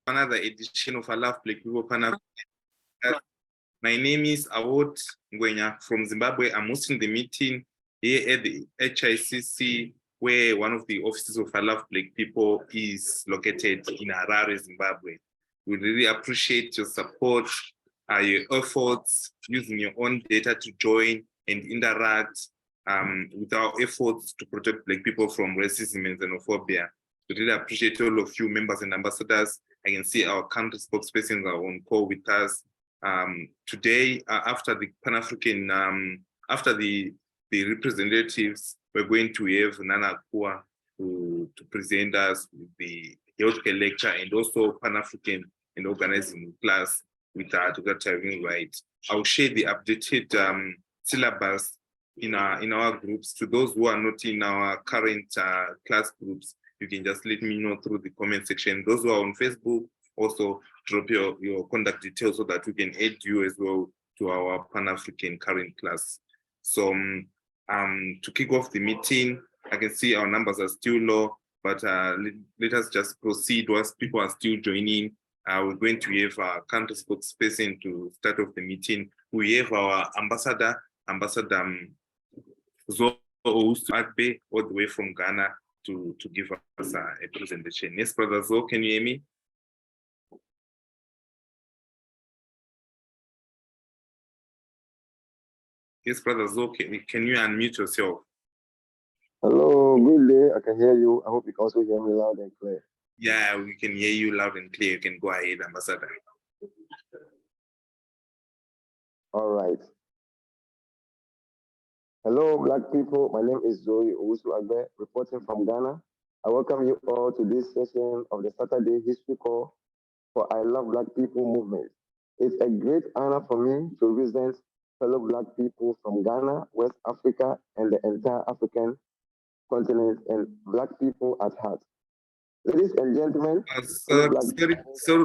Another edition of I Love Black People Pan. My name is Awot Ngwenya from Zimbabwe. I'm hosting the meeting here at the HICC, where one of the offices of I Love Black People is located in Harare, Zimbabwe. We really appreciate your support, your efforts, using your own data to join and interact with our efforts to protect Black people from racism and xenophobia. We really appreciate all of you, members and ambassadors. I can see our country spokespersons are on call with us. Today, after the Pan-African, after the representatives, we're going to have Nana Akua to present us with the healthcare lecture and also Pan-African and organizing class with Dr. Tyrone Wright. I'll share the updated syllabus in our groups. To those who are not in our current class groups, you can just let me know through the comment section. Those who are on Facebook, also drop your contact details so that we can add you as well to our Pan-African current class. So to kick off the meeting, I can see our numbers are still low, but let us just proceed whilst people are still joining. We're going to have our country spokesperson to start off the meeting. We have our Ambassador Zo Agbe, all the way from Ghana, to give us a presentation. Yes, Brother Zo, can you hear me? Yes, Brother Zo, can you unmute yourself? Hello, good day. I can hear you. I hope you can also hear me loud and clear. Yeah, we can hear you loud and clear. You can go ahead, Ambassador. All right. Hello, Black people. My name is Zoe Agbe, reporting from Ghana. I welcome you all to this session of the Saturday History Call for I Love Black People movement. It's a great honor for me to represent fellow Black people from Ghana, West Africa, and the entire African continent, and Black people at heart. Ladies and gentlemen,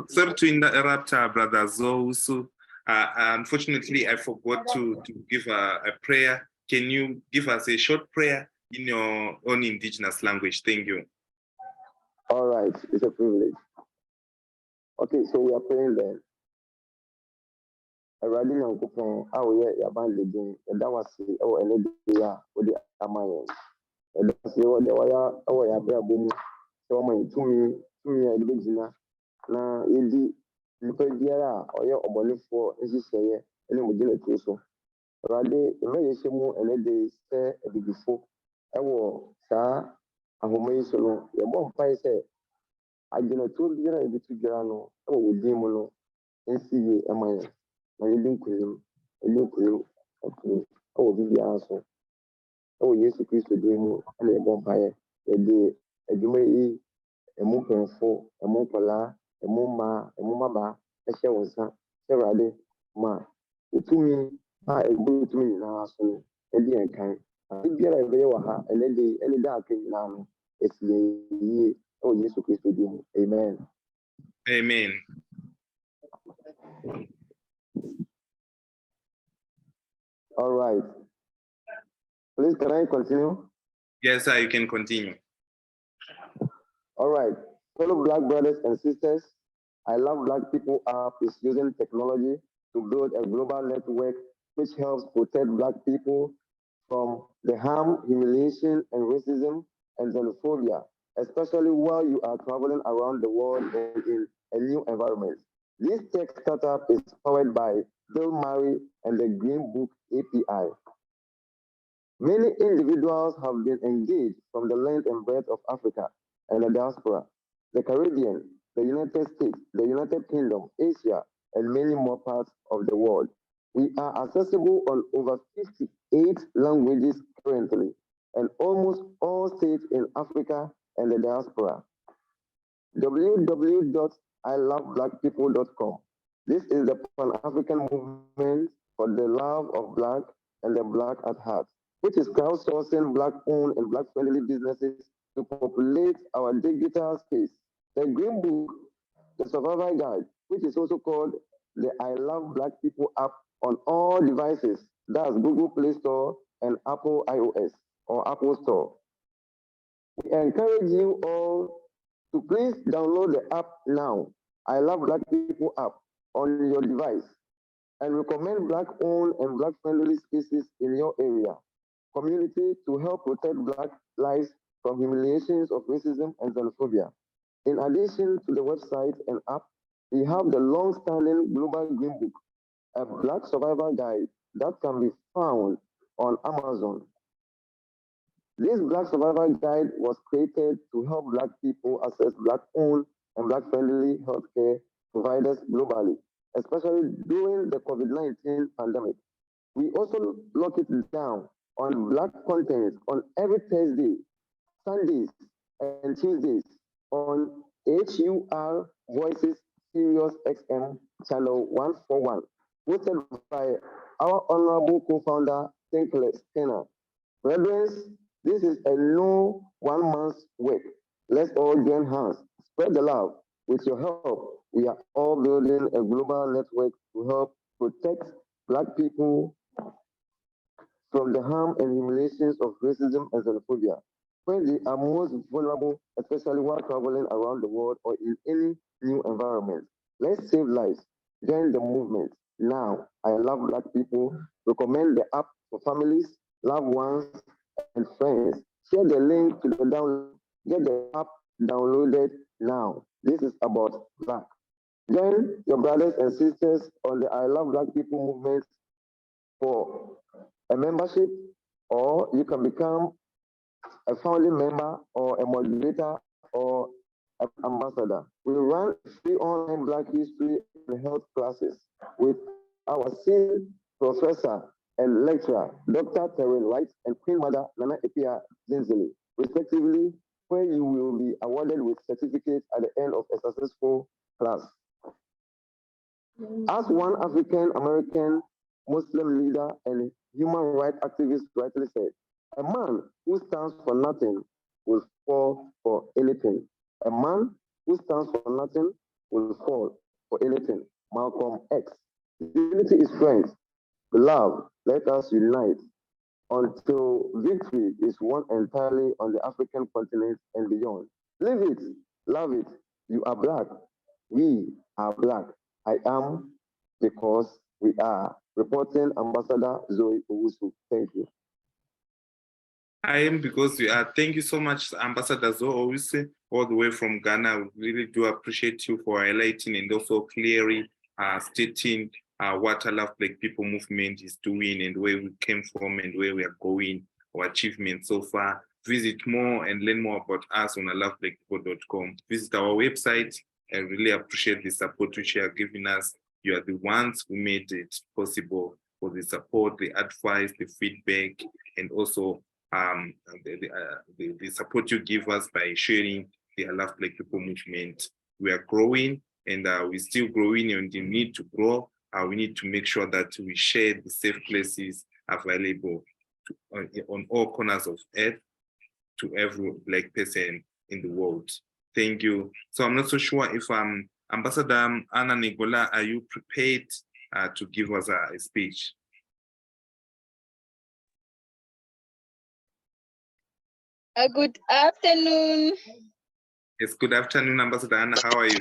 sorry to interrupt, Brother Zo. Unfortunately, I forgot to give a prayer. Can you give us a short prayer in your own indigenous language? Thank you. All right, it's a privilege. Okay, so we are praying then. Awurade Nyankopɔn a woyɛ yaban legend, ɛda wase ɛwɔ ɛne de a wode ama yɛn. Ɛda wase ɛwɔ deɛ wɔyɛ ɛwɔ yɛ abrabɔ mu sɛ wɔma yɛn tumi a yɛde bɛgyina na yɛdi nipa biara a ɔyɛ ɔbɔnefoɔ nhyehyɛeɛ ɛne mogya tuo so. Awurade mma yɛhyɛ mu ɛne de sɛ abibifo ɛwɔ saa ahoma yi so no, yɛbɔ mpae sɛ agyinatuo biara a yɛbɛtu biara no ɛwɔ wo din mu no ɛnsi yie ɛma yɛn. Na yɛdi nkunim ɛwɔ biribiara so ɛwɔ Yesu Kristo din mu ɛna yɛbɔ mpaeɛ. Yɛde adwuma yi ɛmu mpanyinfo, ɛmu nkwadaa, ɛmu mmaa, ɛmu mmabaa ɛhyɛ wo nsa sɛ Awurade ma wotumi a ɛgu tumi nyinaa so no ɛdi yɛn kan. Ade biara a yɛbɛyɛ wɔ ha ɛnɛ de ɛne da aka nyinaa no ɛsi yɛn yie ɛwɔ Yesu Kristo din mu. Amen. Amen. All right. Please, can I continue? Yes, sir, you can continue. All right. Fellow Black brothers and sisters, I Love Black People app is using technology to build a global network which helps protect Black people from the harm, humiliation, and racism and xenophobia, especially while you are traveling around the world and in a new environment. This tech startup is powered by Bill Murray and the Green Book API. Many individuals have been engaged from the length and breadth of Africa and the diaspora, the Caribbean, the United States, the United Kingdom, Asia, and many more parts of the world. We are accessible on over 58 languages currently, and almost all states in Africa and the diaspora. www.iloveblackpeople.com. This is the Pan-African movement for the love of Black and the Black at heart, which is crowdsourcing Black-owned and Black-friendly businesses to populate our digital space. The Green Book, the Survival Guide, which is also called the I Love Black People app on all devices, that's Google Play Store and Apple iOS or Apple Store. We encourage you all So please download the app now. I Love Black People app on your device and recommend Black-owned and Black-friendly spaces in your area, community to help protect Black lives from humiliations of racism and xenophobia. In addition to the website and app, we have the long-standing Global Green Book, a Black survival guide that can be found on Amazon. This Black Survival Guide was created to help Black people access Black-owned and Black-friendly healthcare providers globally, especially during the COVID-19 pandemic. We also lock it down on Black content on every Thursday, Sundays, and Tuesdays on HUR Voices Sirius XM channel 141, hosted by our honorable co-founder, Thinkless Kenner. Brethren, this is a no one man's work. Let's all join hands, spread the love. With your help, we are all building a global network to help protect Black people from the harm and humiliations of racism and xenophobia when they are most vulnerable, especially while traveling around the world or in any new environment. Let's save lives. Join the movement. Now, I Love Black People. Recommend the app for families, loved ones, and friends. Share the link to the download. Get the app downloaded now. This is about Black. Join your brothers and sisters on the I Love Black People movement for a membership, or you can become a founding member or a moderator or an ambassador. We run free online Black history and health classes with our senior professor and lecturer, Dr. Terrell White and Queen Mother Nana Epia Zinzili, respectively, where you will be awarded with certificates at the end of a successful class. As one African American Muslim leader and human rights activist rightly said, a man who stands for nothing will fall for anything. A man who stands for nothing will fall for anything. Malcolm X. Unity is strength. Beloved, let us unite until victory is won entirely on the African continent and beyond. Live it, love it. You are Black. We are Black. I am because we are. Reporting Ambassador Zoe Owusu. Thank you. I am because we are. Thank you so much, Ambassador Zoe Owusu, all the way from Ghana. We really do appreciate you for highlighting and also clearly stating what I Love Black People movement is doing and where we came from and where we are going, our achievements so far. Visit more and learn more about us on iloveblackpeople.com. Visit our website. I really appreciate the support which you are giving us. You are the ones who made it possible, for the support, the advice, the feedback, and also the support you give us by sharing the I Love Black People movement. We are growing and we're still growing, and we need to grow. We need to make sure that we share the safe places available on all corners of earth to every Black person in the world. Thank you. So I'm not so sure if Ambassador Anna Negola, are you prepared to give us a speech? Good afternoon. Yes, good afternoon, Ambassador Anna. How are you?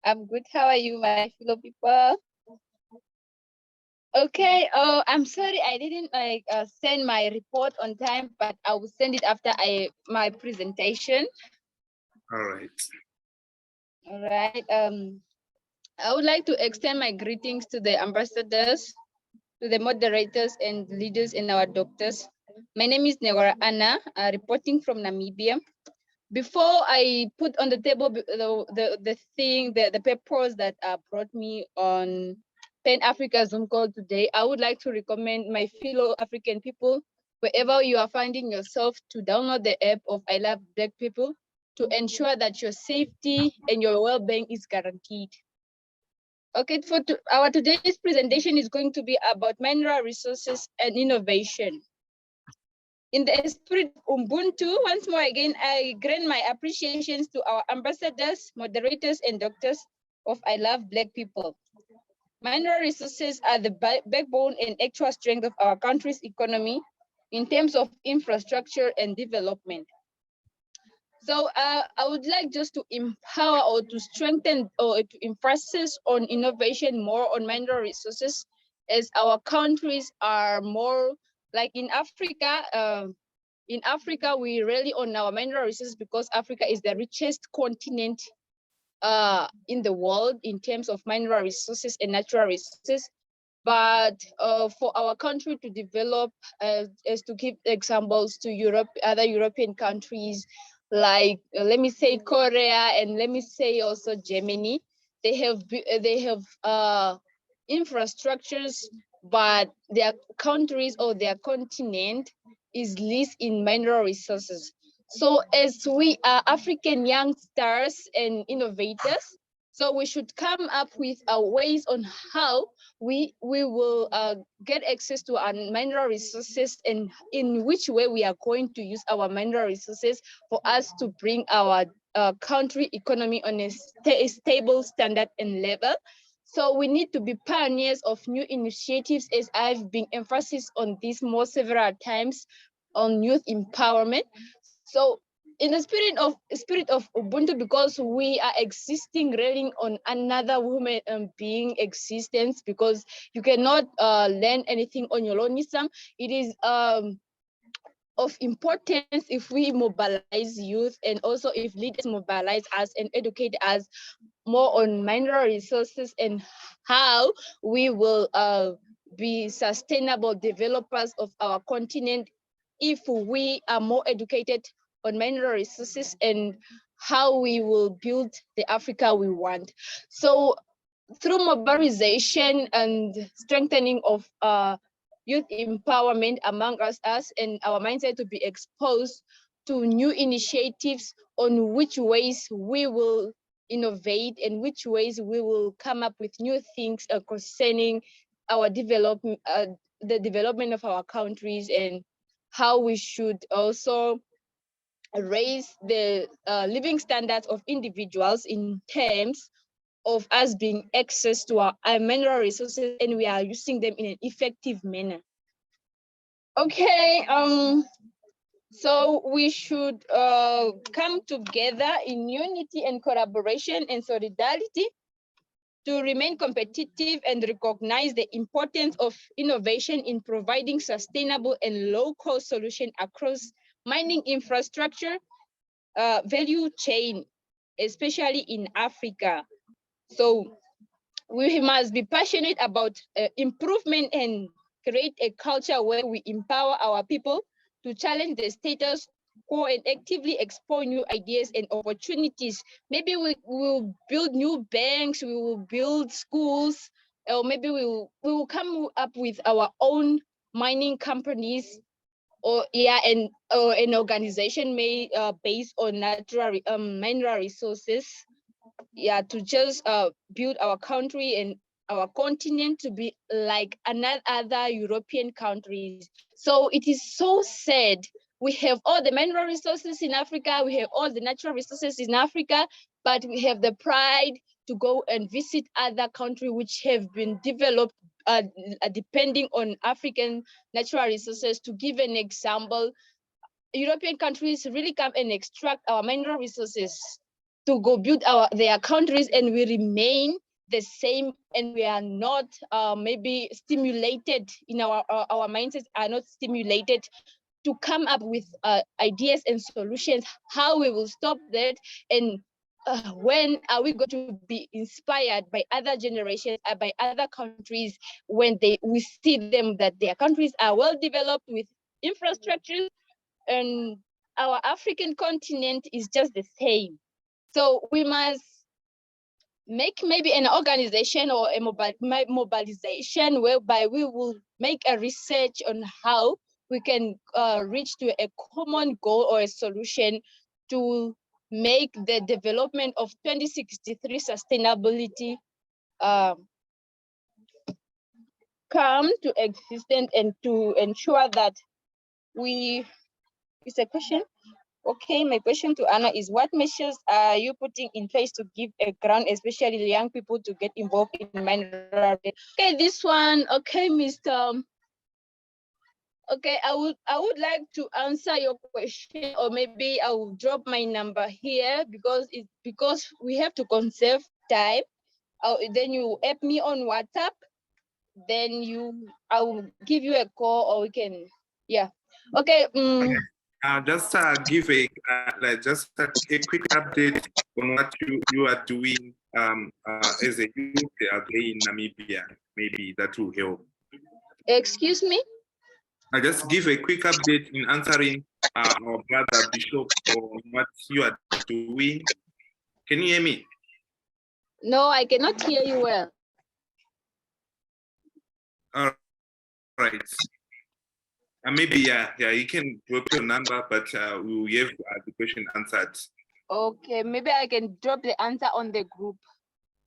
I'm good. How are you, my fellow people? Okay. Oh, I'm sorry I didn't send my report on time, but I will send it after my presentation. All right. All right. I would like to extend my greetings to the ambassadors, to the moderators and leaders and our doctors. My name is Negora Anna, reporting from Namibia. Before I put on the table the papers that brought me on Pan Africa Zoom call today, I would like to recommend my fellow African people, wherever you are finding yourself, to download the app of I Love Black People to ensure that your safety and your well-being is guaranteed. Okay, our today's presentation is going to be about mineral resources and innovation. In the spirit of Ubuntu, once more again, I grant my appreciations to our ambassadors, moderators, and doctors of I Love Black People. Mineral resources are the backbone and actual strength of our country's economy in terms of infrastructure and development. So I would like just to empower or to strengthen or to emphasize on innovation more on mineral resources, as our countries are more like in Africa. In Africa, we rely on our mineral resources because Africa is the richest continent in the world in terms of mineral resources and natural resources. But for our country to develop, as to give examples to Europe, other European countries, like let me say Korea and let me say also Germany, they have infrastructures, but their countries or their continent is least in mineral resources. So as we are African youngsters and innovators, so we should come up with ways on how we will get access to our mineral resources, and in which way we are going to use our mineral resources for us to bring our country economy on a stable standard and level. So we need to be pioneers of new initiatives, as I've been emphasis on this more several times, on youth empowerment. So in the spirit of Ubuntu, because we are existing relying on another woman being existence, because you cannot learn anything on your own. It is of importance if we mobilize youth, and also if leaders mobilize us and educate us more on mineral resources and how we will be sustainable developers of our continent if we are more educated on mineral resources and how we will build the Africa we want. So through mobilization and strengthening of youth empowerment among us and our mindset to be exposed to new initiatives on which ways we will innovate and which ways we will come up with new things concerning our development, the development of our countries, and how we should also raise the living standards of individuals in terms of us being access to our mineral resources, and we are using them in an effective manner. Okay, so we should come together in unity and collaboration and solidarity to remain competitive and recognize the importance of innovation in providing sustainable and low-cost solutions across mining infrastructure, value chain, especially in Africa. So we must be passionate about improvement and create a culture where we empower our people to challenge the status quo and actively explore new ideas and opportunities. Maybe we will build new banks, we will build schools, or maybe we will come up with our own mining companies, or and an organization made based on natural mineral resources, to just build our country and our continent to be like other European countries. So it is so sad. We have all the mineral resources in Africa, we have all the natural resources in Africa, but we have the pride to go and visit other countries which have been developed depending on African natural resources. To give an example, European countries really come and extract our mineral resources to go build their countries, and we remain the same, and we are not maybe stimulated in our mindsets are not stimulated to come up with ideas and solutions how we will stop that, and when are we going to be inspired by other generations, by other countries, when we see them that their countries are well developed with infrastructures, and our African continent is just the same. So we must make maybe an organization or a mobilization whereby we will make a research on how we can reach to a common goal or a solution to make the development of 2063 sustainability come to existence, and to ensure that it's a question. Okay, my question to Anna is, what measures are you putting in place to give a grant, especially the young people, to get involved in mineral? Okay, this one, okay, Mr. Okay, I would like to answer your question, or maybe I will drop my number here because we have to conserve time. Then you add me on WhatsApp. Then I will give you a call, or we can, yeah. Okay. Just give just a quick update on what you are doing as a youth there in Namibia. Maybe that will help. Excuse me. I just give a quick update in answering our brother Bishop on what you are doing. Can you hear me? No, I cannot hear you well. All right. Maybe you can drop your number, but we will have the question answered. Okay, maybe I can drop the answer on the group.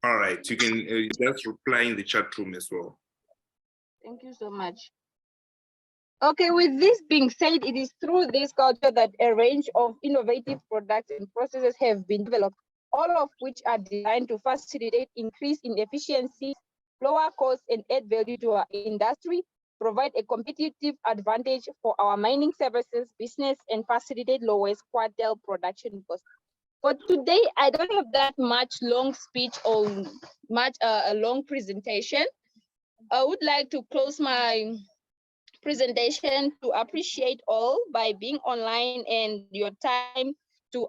All right, you can just reply in the chat room as well. Thank you so much. Okay, with this being said, it is through this culture that a range of innovative products and processes have been developed, all of which are designed to facilitate increase in efficiency, lower costs, and add value to our industry, provide a competitive advantage for our mining services business, and facilitate lowest quartile production costs. But today, I don't have that much long speech or much a long presentation. I would like to close my presentation to appreciate all by being online and your time to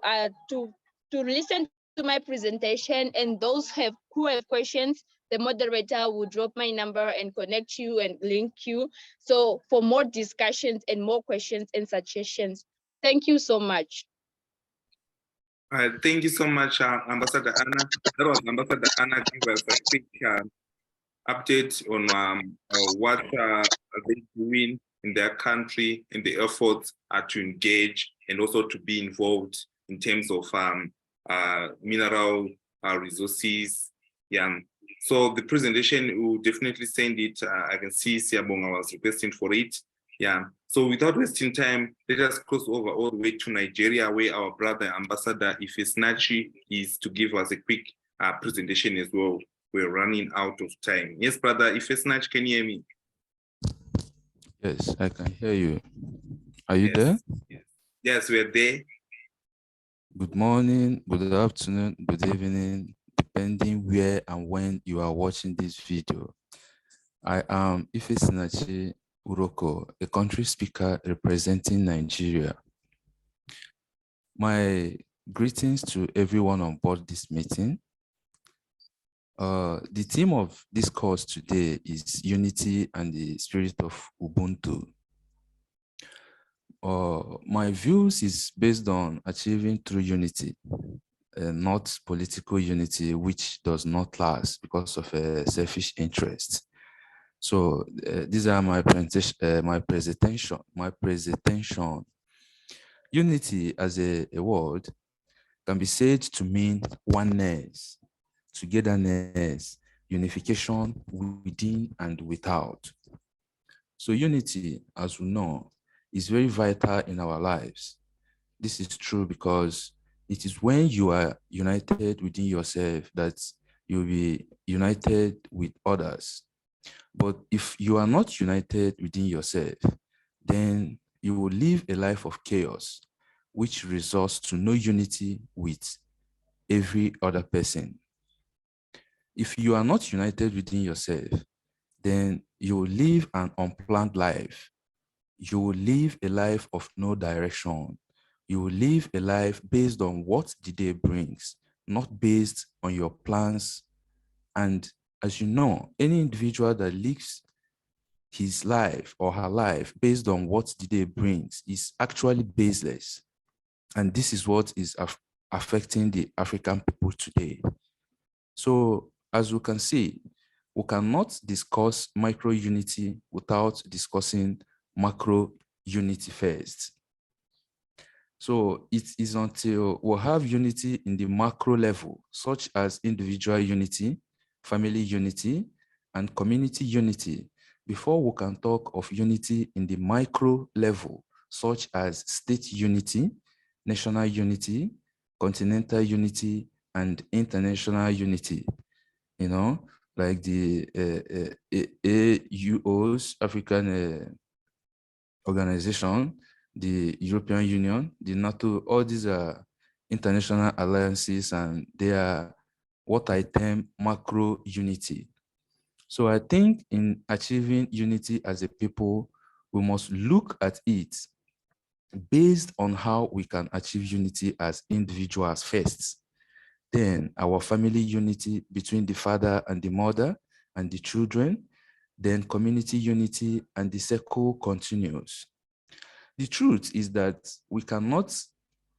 listen to my presentation, and those who have questions, the moderator will drop my number and connect you and link you so for more discussions and more questions and suggestions. Thank you so much. Thank you so much, Ambassador Anna. That was Ambassador Anna give us a quick update on what they doing in their country and the efforts to engage and also to be involved in terms of mineral resources. Yeah. So the presentation, will definitely send it. I can see Siabonga was requesting for it. Yeah. So without wasting time, let us cross over all the way to Nigeria, where our brother Ambassador Ifesnachi is to give us a quick presentation as well. We're running out of time. Yes, brother Ifesnachi, can you hear me? Yes, I can hear you. Are you there? Yes, we're there. Good morning, good afternoon, good evening, depending where and when you are watching this video. I am Ifesnachi Uroko, a country speaker representing Nigeria. My greetings to everyone on board this meeting. The theme of this course today is unity and the spirit of Ubuntu. My views is based on achieving true unity, not political unity, which does not last because of a selfish interest. So these are my presentation. Unity as a word can be said to mean oneness, togetherness, unification within and without. So unity, as we know, is very vital in our lives. This is true because it is when you are united within yourself that you'll be united with others. But if you are not united within yourself, then you will live a life of chaos, which results to no unity with every other person. If you are not united within yourself, then you will live an unplanned life. You will live a life of no direction. You will live a life based on what the day brings, not based on your plans. And as you know, any individual that lives his life or her life based on what the day brings is actually baseless. And this is what is affecting the African people today. So as we can see, we cannot discuss micro unity without discussing macro unity first. So it is until we have unity in the macro level, such as individual unity, family unity, and community unity, before we can talk of unity in the micro level, such as state unity, national unity, continental unity, and international unity. You know, like the AUOs, African Organization, the European Union, the NATO, all these are international alliances, and they are what I term macro unity. So I think in achieving unity as a people, we must look at it based on how we can achieve unity as individuals first. Then our family unity between the father and the mother and the children, then community unity, and the circle continues. The truth is that we cannot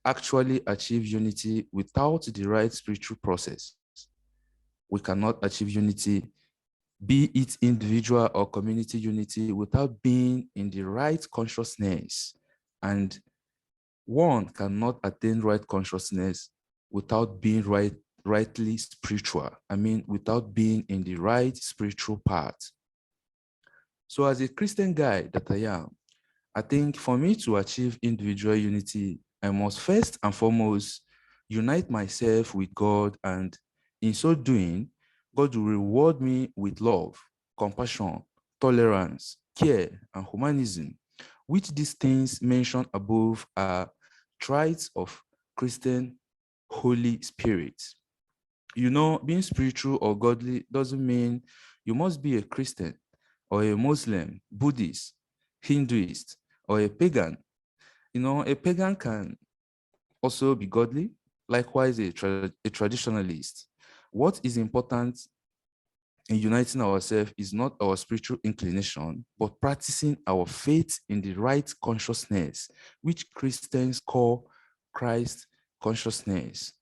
actually achieve unity without the right spiritual process. We cannot achieve unity, be it individual or community unity, without being in the right consciousness. And one cannot attain right consciousness without being rightly spiritual. I mean, without being in the right spiritual path. So as a Christian guy that I am, I think for me to achieve individual unity, I must first and foremost unite myself with God, and in so doing, God will reward me with love, compassion, tolerance, care, and humanism, which these things mentioned above are traits of Christian Holy Spirit. You know, being spiritual or godly doesn't mean you must be a Christian or a Muslim, Buddhist, Hinduist, or a pagan. You know, a pagan can also be godly, likewise a traditionalist. What is important in uniting ourselves is not our spiritual inclination, but practicing our faith in the right consciousness, which Christians call Christ consciousness.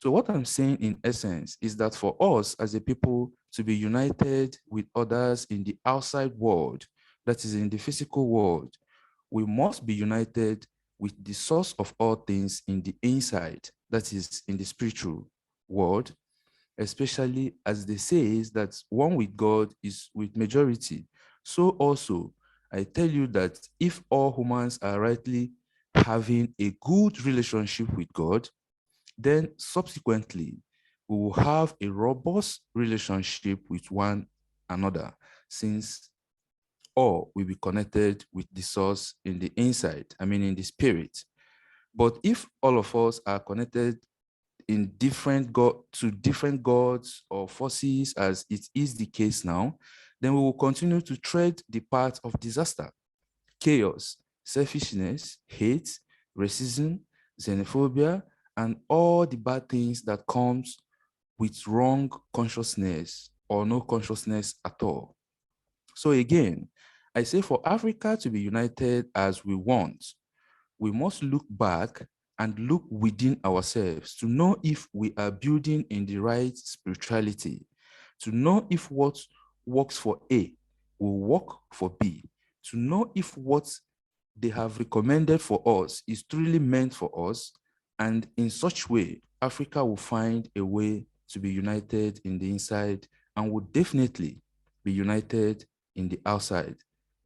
So what I'm saying in essence is that for us as a people to be united with others in the outside world, that is in the physical world, we must be united with the source of all things in the inside, that is in the spiritual world, especially as they say that one with God is with majority. So also, I tell you that if all humans are rightly having a good relationship with God, then subsequently, we will have a robust relationship with one another, since all will be connected with the source in the inside, I mean in the spirit. But if all of us are connected in to different gods or forces, as it is the case now, then we will continue to tread the path of disaster, chaos, selfishness, hate, racism, xenophobia, and all the bad things that comes with wrong consciousness or no consciousness at all. So again, I say for Africa to be united as we want, we must look back and look within ourselves to know if we are building in the right spirituality, to know if what works for A will work for B, to know if what they have recommended for us is truly meant for us. And in such way, Africa will find a way to be united in the inside and will definitely be united in the outside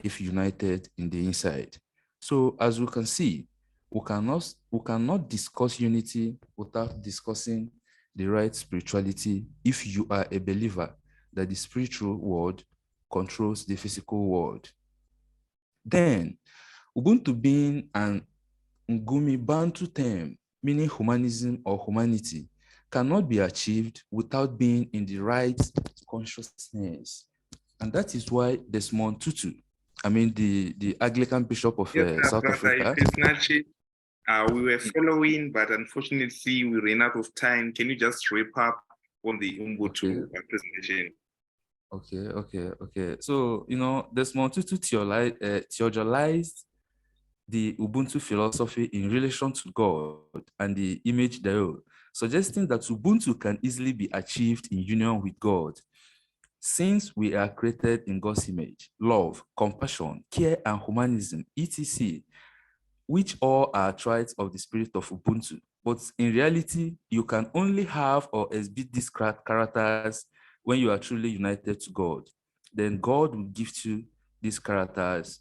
if united in the inside. So as we can see, we cannot discuss unity without discussing the right spirituality if you are a believer that the spiritual world controls the physical world. Then, Ubuntu being an Ngumi Bantu term, meaning humanism or humanity, cannot be achieved without being in the right consciousness. And that is why Desmond Tutu, I mean the Anglican Bishop of South Africa. We were following, but unfortunately we ran out of time. Can you just wrap up on the Ubuntu presentation? Okay. So, you know, Desmond Tutu theologized the Ubuntu philosophy in relation to God and the image thereof, suggesting that Ubuntu can easily be achieved in union with God, since we are created in God's image, love, compassion, care, and humanism, etc., which all are traits of the spirit of Ubuntu. But in reality, you can only have or exhibit these characters when you are truly united to God. Then God will give you these characters,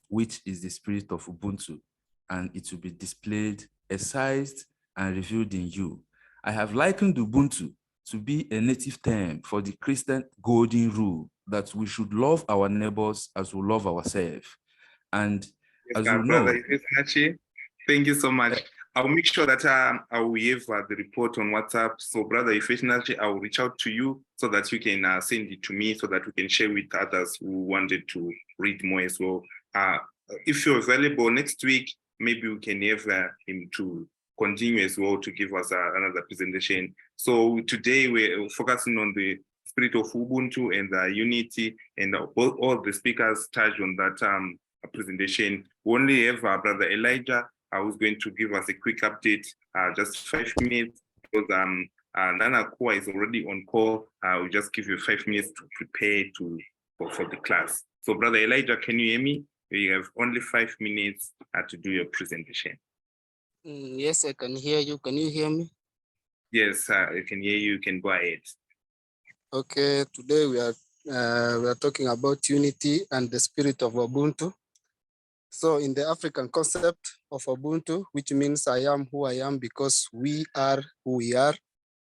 which is the spirit of Ubuntu, and it will be displayed, excised, and revealed in you. I have likened Ubuntu to be a native term for the Christian golden rule that we should love our neighbors as we love ourselves. And Yes, As you Brother know, Ifeanachi, thank you so much. I'll make sure that I will have the report on WhatsApp. So, Brother Ifeanachi, I will reach out to you so that you can send it to me so that we can share with others who wanted to read more as well. If you're available next week, maybe we can have him to continue as well to give us another presentation. So today we're focusing on the spirit of Ubuntu and unity, and all the speakers touched on that presentation. We only have Brother Elijah who's going to give us a quick update, just 5 minutes, because Nana Kua is already on call. We'll just give you 5 minutes to prepare for the class. So Brother Elijah, can you hear me? You have only 5 minutes to do your presentation. Yes, I can hear you. Can you hear me? Yes, I can hear you. You can go ahead. Okay, today we are talking about unity and the spirit of Ubuntu. So in the African concept of Ubuntu, which means I am who I am because we are who we are,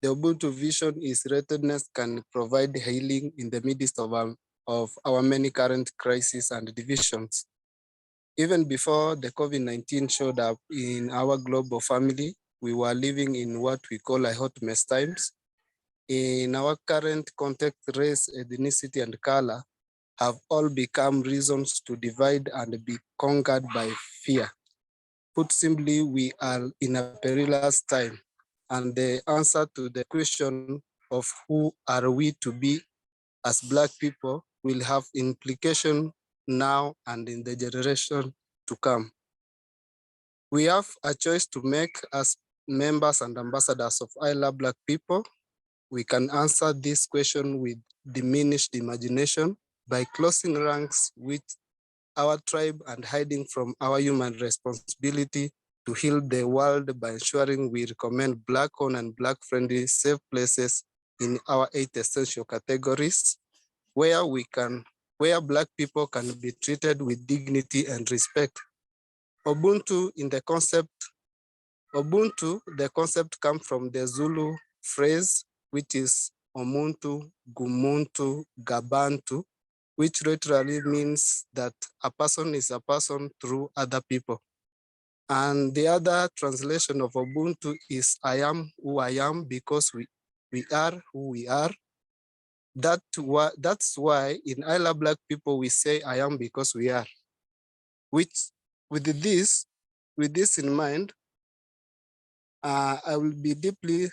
the Ubuntu vision is readiness can provide healing in the midst of our many current crises and divisions. Even before the COVID-19 showed up in our global family, we were living in what we call a hot mess times. In our current context, race, ethnicity, and color have all become reasons to divide and be conquered by fear. Put simply, we are in a perilous time, and the answer to the question of who are we to be as Black people will have implication now and in the generation to come. We have a choice to make as members and ambassadors of I Love Black People. We can answer this question with diminished imagination by closing ranks with our tribe and hiding from our human responsibility to heal the world by ensuring we recommend Black-owned and Black-friendly safe places in our 8 essential categories where Black people can be treated with dignity and respect. Ubuntu, the concept comes from the Zulu phrase, which is Omuntu, Gumuntu, Gabantu, which literally means that a person is a person through other people. And the other translation of Ubuntu is I am who I am because we are who we are. That's why in I Love Black People, we say I am because we are. Which with this in mind, I will be deeply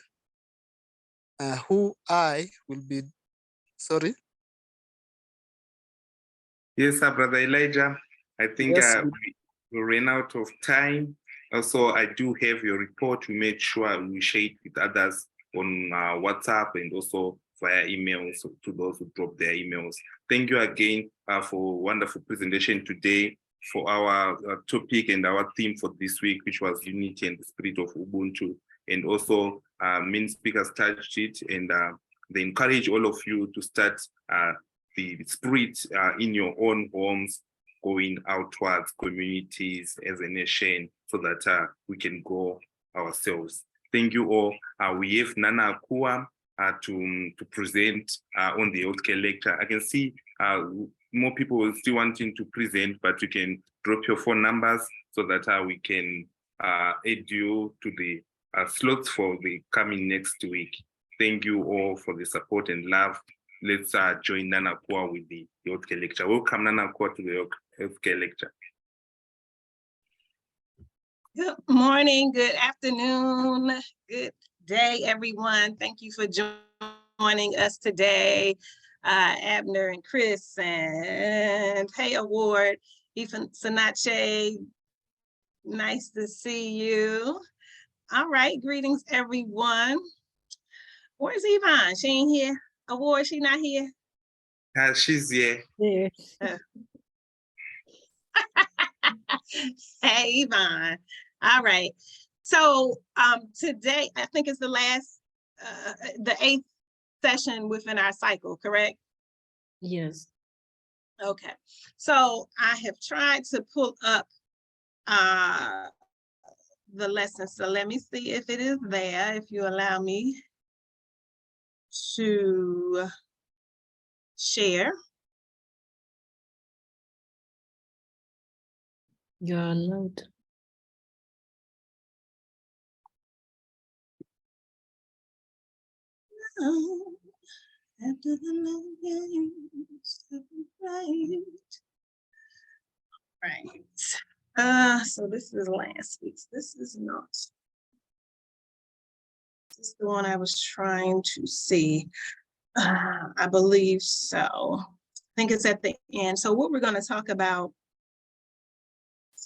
sorry. Yes, Brother Elijah. I think Yes. we ran out of time. Also, I do have your report. We made sure we share it with others on WhatsApp and also via email, so to those who drop their emails. Thank you again for a wonderful presentation today for our topic and our theme for this week, which was unity and the spirit of Ubuntu. And also, main speakers touched it, and they encourage all of you to start the spirit in your own homes, going out towards communities as a nation so that we can grow ourselves. Thank you all. We have Nana Akua to present on the healthcare lecture. I can see more people still wanting to present, but you can drop your phone numbers so that we can add you to the slots for the coming next week. Thank you all for the support and love. Let's join Nana Akua with the healthcare lecture. Welcome, Nana Akua, to the healthcare lecture. Good morning, good afternoon, good day, everyone. Thank you for joining us today. Abner and Chris and Pay Award, Ethan Sanache, nice to see you. All right, greetings, everyone. Where's Yvonne? She ain't here. Award, she not here? She's here. Yes. Hey, Yvonne. All right. So today, I think it's the last, the 8th session within our cycle, correct? Yes. Okay. So I have tried to pull up the lesson. So let me see if it is there, if you allow me to share. You are allowed. After the long years of right. Right. So this is last week's. This is not. This is the one I was trying to see. I believe so. I think it's at the end. So what we're going to talk about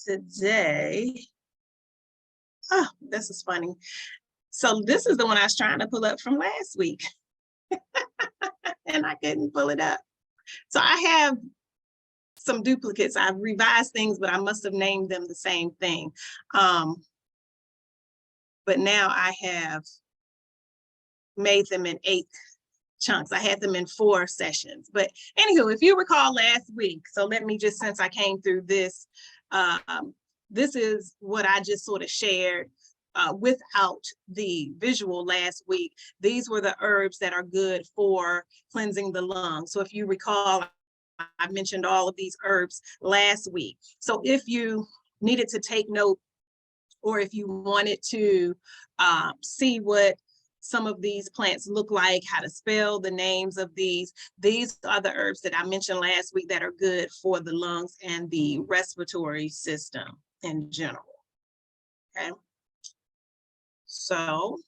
today. Oh, this is funny. So this is the one I was trying to pull up from last week. And I couldn't pull it up. So I have some duplicates. I've revised things, but I must have named them the same thing. But now I have made them in 8 chunks. I had them in 4 sessions. But anywho, if you recall last week, so let me just, since I came through this, this is what I just sort of shared without the visual last week. These were the herbs that are good for cleansing the lungs. So if you recall, I mentioned all of these herbs last week. So if you needed to take note, or if you wanted to see what some of these plants look like, how to spell the names of these are the herbs that I mentioned last week that are good for the lungs and the respiratory system in general. Okay. So,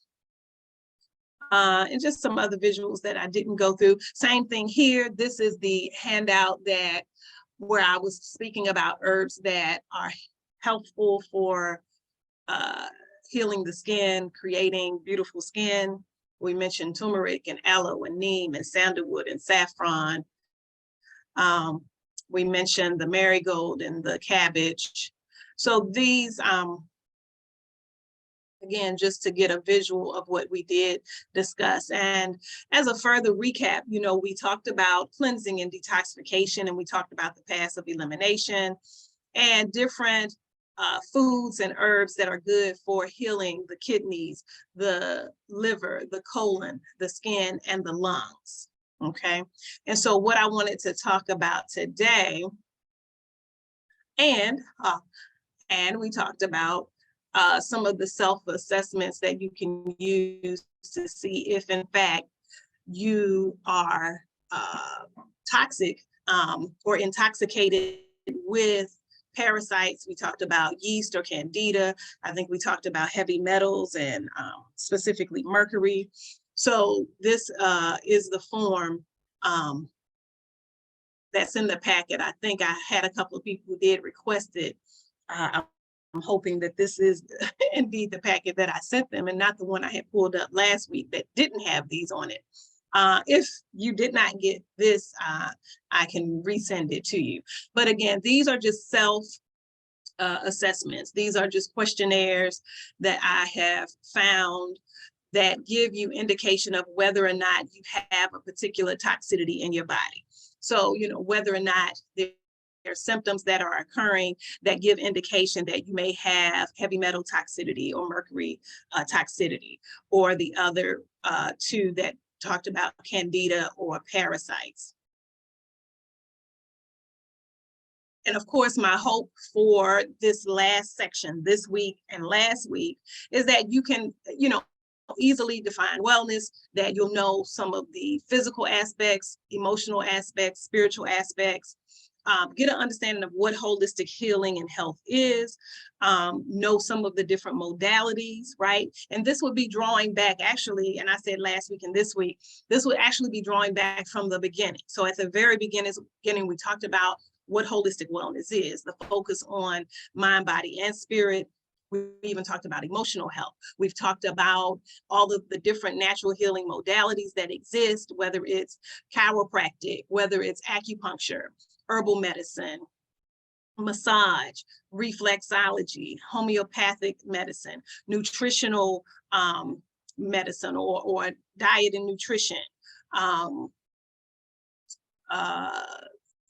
and just some other visuals that I didn't go through. Same thing here. This is the handout that where I was speaking about herbs that are helpful for healing the skin, creating beautiful skin. We mentioned turmeric and aloe and neem and sandalwood and saffron. We mentioned the marigold and the cabbage. So these, again, just to get a visual of what we did discuss. And as a further recap, you know, we talked about cleansing and detoxification, and we talked about the passive elimination and different foods and herbs that are good for healing the kidneys, the liver, the colon, the skin, and the lungs. Okay. And so what I wanted to talk about today, and we talked about some of the self-assessments that you can use to see if in fact you are toxic or intoxicated with parasites. We talked about yeast or candida. I think we talked about heavy metals and specifically mercury. So this is the form that's in the packet. I think I had a couple of people who did request it. I'm hoping that this is indeed the packet that I sent them and not the one I had pulled up last week that didn't have these on it. If you did not get this, I can resend it to you. But again, these are just self assessments. These are just questionnaires that I have found that give you indication of whether or not you have a particular toxicity in your body. So, you know, whether or not there are symptoms that are occurring that give indication that you may have heavy metal toxicity or mercury toxicity, or the other two that talked about candida or parasites. And of course, my hope for this last section, this week and last week, is that you can, you know, easily define wellness, that you'll know some of the physical aspects, emotional aspects, spiritual aspects, get an understanding of what holistic healing and health is, know some of the different modalities, right? And this would be drawing back actually, and I said last week and this week, this would actually be drawing back from the beginning. So at the very beginning, we talked about what holistic wellness is, the focus on mind, body, and spirit. We even talked about emotional health. We've talked about all of the different natural healing modalities that exist, whether it's chiropractic, whether it's acupuncture, herbal medicine, massage, reflexology, homeopathic medicine, nutritional medicine, or diet and nutrition.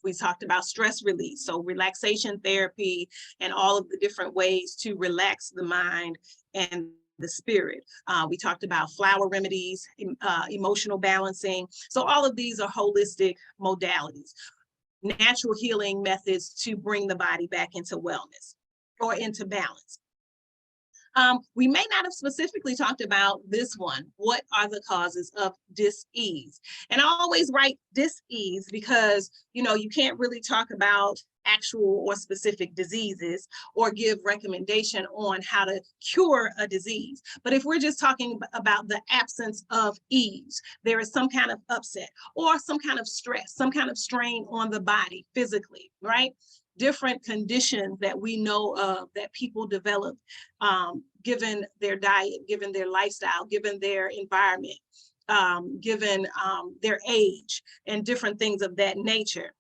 We talked about stress release, so relaxation therapy and all of the different ways to relax the mind and the spirit. We talked about flower remedies, emotional balancing. So all of these are holistic modalities, natural healing methods to bring the body back into wellness. or into balance. We may not have specifically talked about this one. What are the causes of dis-ease? And I always write dis-ease because, you know, you can't really talk about actual or specific diseases or give recommendation on how to cure a disease. But if we're just talking about the absence of ease, there is some kind of upset or some kind of stress, some kind of strain on the body physically, right? Different conditions that we know of that people develop given their diet, given their lifestyle, given their environment, given their age, and different things of that nature.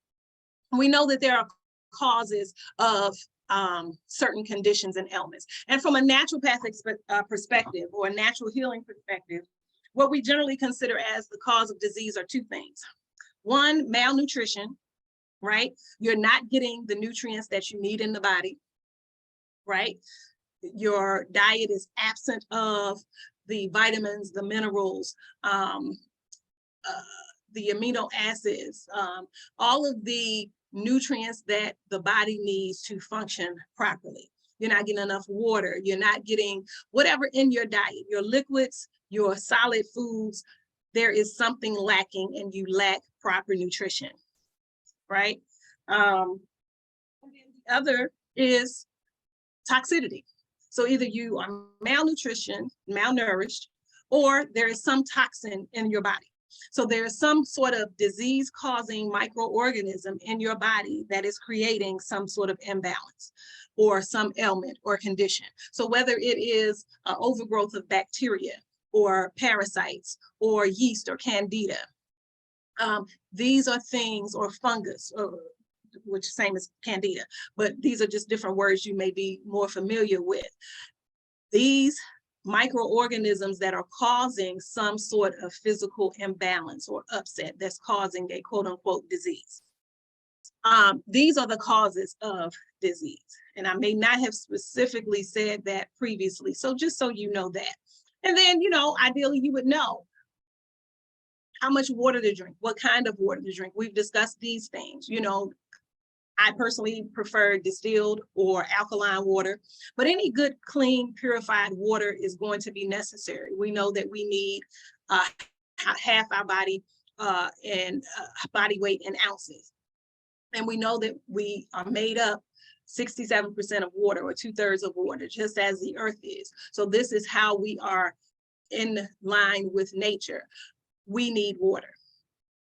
We know that there are causes of certain conditions and ailments. And from a naturopathic perspective or a natural healing perspective, what we generally consider as the cause of disease are two things. One, malnutrition, right? You're not getting the nutrients that you need in the body, right? Your diet is absent of the vitamins, the minerals, the amino acids, all of the nutrients that the body needs to function properly. You're not getting enough water. You're not getting whatever in your diet, your liquids, your solid foods. There is something lacking and you lack proper nutrition, right? And the other is toxicity. So either you are malnourished, or there is some toxin in your body. So there is some sort of disease-causing microorganism in your body that is creating some sort of imbalance or some ailment or condition. So whether it is an overgrowth of bacteria or parasites or yeast or candida, these are things, or fungus, which is same as candida, but these are just different words you may be more familiar with. These microorganisms that are causing some sort of physical imbalance or upset that's causing a quote unquote disease. These are the causes of disease. And I may not have specifically said that previously. So just so you know that. And then, you know, ideally you would know how much water to drink, what kind of water to drink. We've discussed these things. You know, I personally prefer distilled or alkaline water, but any good, clean, purified water is going to be necessary. We know that we need half our body and body weight in ounces. And we know that we are made up 67% of water, or 2/3 of water, just as the earth is. So this is how we are in line with nature. We need water.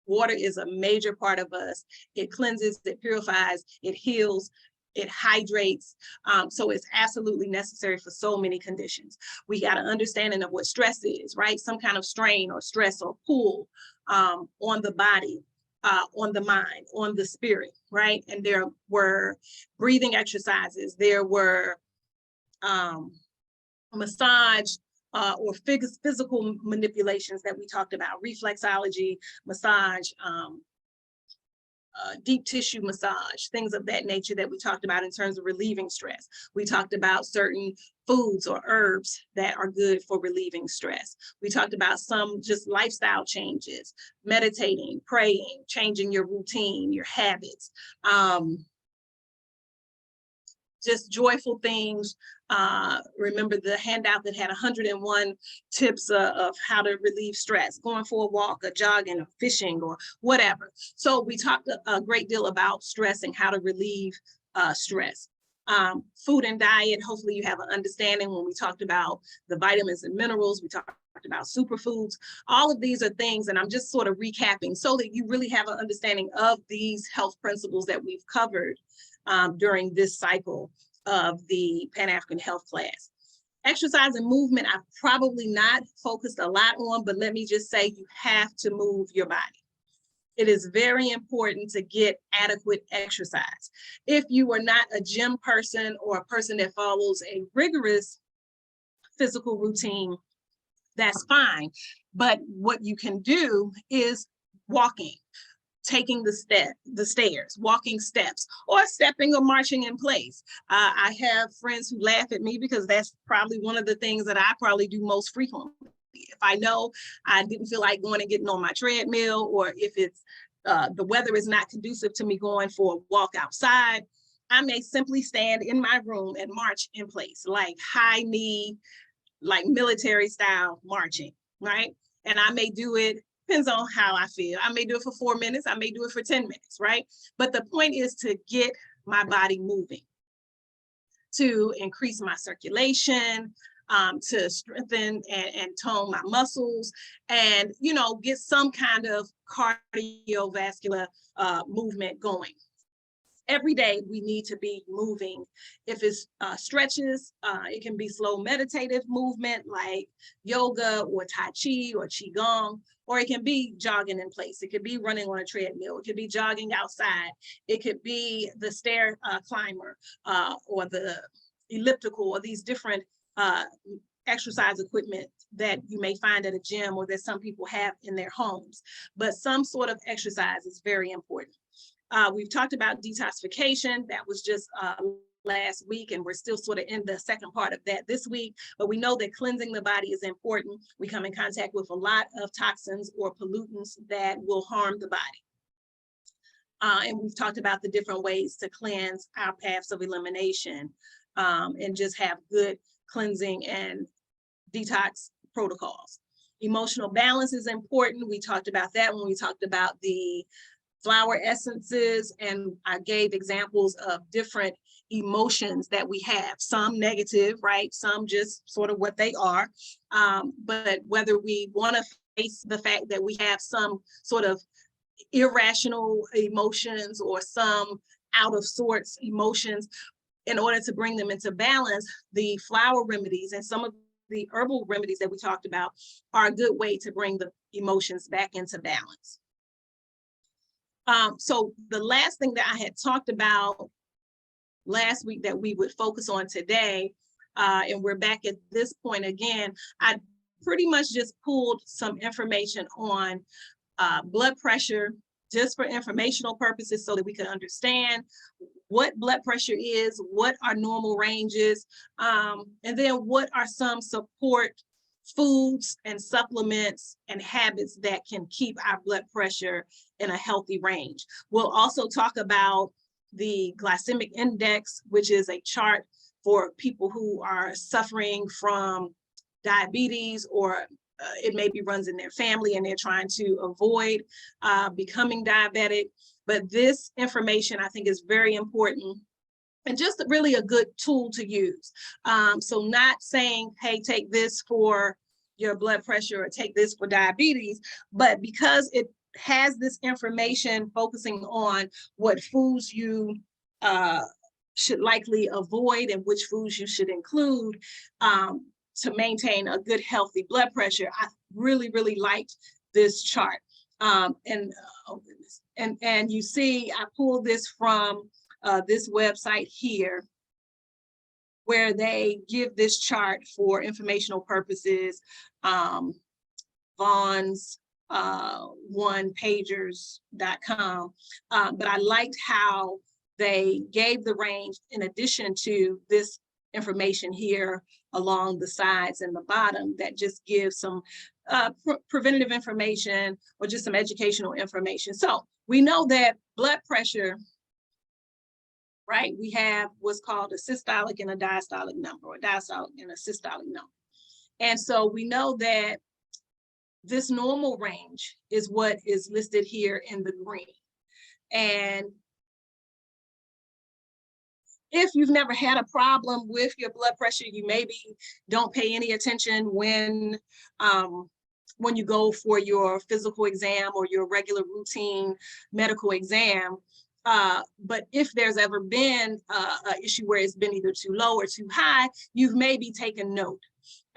Water is a major part of us. It cleanses, it purifies, it heals, it hydrates. So it's absolutely necessary for so many conditions. We got an understanding of what stress is, right? Some kind of strain or stress or pull on the body, on the mind, on the spirit, right? And there were breathing exercises. There were massage or physical manipulations that we talked about, reflexology, massage, deep tissue massage, things of that nature that we talked about in terms of relieving stress. We talked about certain foods or herbs that are good for relieving stress. We talked about some just lifestyle changes, meditating, praying, changing your routine, your habits, just joyful things. Remember the handout that had 101 tips of how to relieve stress, going for a walk, or jogging, or fishing, or whatever. So we talked a great deal about stress and how to relieve stress. Food and diet, hopefully you have an understanding when we talked about the vitamins and minerals, we talked about superfoods. All of these are things, and I'm just sort of recapping so that you really have an understanding of these health principles that we've covered during this cycle of the Pan-African Health class. Exercise and movement, I've probably not focused a lot on, but let me just say you have to move your body. It is very important to get adequate exercise. If you are not a gym person or a person that follows a rigorous physical routine, that's fine. But what you can do is walking, taking the stairs, walking steps, or stepping or marching in place. I have friends who laugh at me because that's probably one of the things that I probably do most frequently. If I know I didn't feel like going and getting on my treadmill, or if it's the weather is not conducive to me going for a walk outside, I may simply stand in my room and march in place, like high knee, like military style marching, right? And I may do it, depends on how I feel. I may do it for 4 minutes, I may do it for 10 minutes, right? But the point is to get my body moving, to increase my circulation, to strengthen and tone my muscles, and get some kind of cardiovascular movement going. Every day we need to be moving. If it's stretches, it can be slow meditative movement like yoga or Tai Chi or Qigong, or it can be jogging in place. It could be running on a treadmill. It could be jogging outside. It could be the stair climber or the elliptical, or these different exercise equipment that you may find at a gym or that some people have in their homes. But some sort of exercise is very important. We've talked about detoxification. That was just last week, and we're still sort of in the second part of that this week. But we know that cleansing the body is important. We come in contact with a lot of toxins or pollutants that will harm the body. And we've talked about the different ways to cleanse our paths of elimination and just have good cleansing and detox protocols. Emotional balance is important. We talked about that when we talked about the flower essences, and I gave examples of different emotions that we have, some negative, right? Some just sort of what they are. But whether we want to face the fact that we have some sort of irrational emotions or some out of sorts emotions, in order to bring them into balance, the flower remedies and some of the herbal remedies that we talked about are a good way to bring the emotions back into balance. So the last thing that I had talked about last week that we would focus on today, and we're back at this point again, I pretty much just pulled some information on blood pressure, just for informational purposes, so that we could understand what blood pressure is, what our normal range is, and then what are some support foods and supplements and habits that can keep our blood pressure in a healthy range. We'll also talk about the glycemic index, which is a chart for people who are suffering from diabetes, or it maybe runs in their family and they're trying to avoid becoming diabetic. But this information I think is very important and just really a good tool to use. So not saying, hey, take this for your blood pressure or take this for diabetes, but because it has this information focusing on what foods you should likely avoid and which foods you should include to maintain a good, healthy blood pressure. I really, really liked this chart. And you see, I pulled this from this website here, where they give this chart for informational purposes, Vaughn's onepagers.com. But I liked how they gave the range in addition to this information here along the sides and the bottom that just gives some preventative information or just some educational information. So we know that blood pressure, right? We have what's called a systolic and a diastolic number, or diastolic and a systolic number. And so we know that this normal range is what is listed here in the green. And if you've never had a problem with your blood pressure, you maybe don't pay any attention when you go for your physical exam or your regular routine medical exam. But if there's ever been an issue where it's been either too low or too high, you've maybe taken note.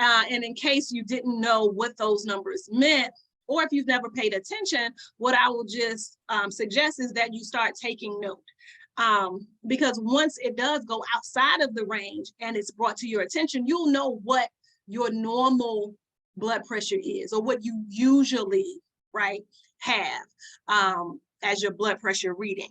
And in case you didn't know what those numbers meant, or if you've never paid attention, what I will just suggest is that you start taking note. Because once it does go outside of the range and it's brought to your attention, you'll know what your normal blood pressure is, or what you usually, right, have as your blood pressure reading.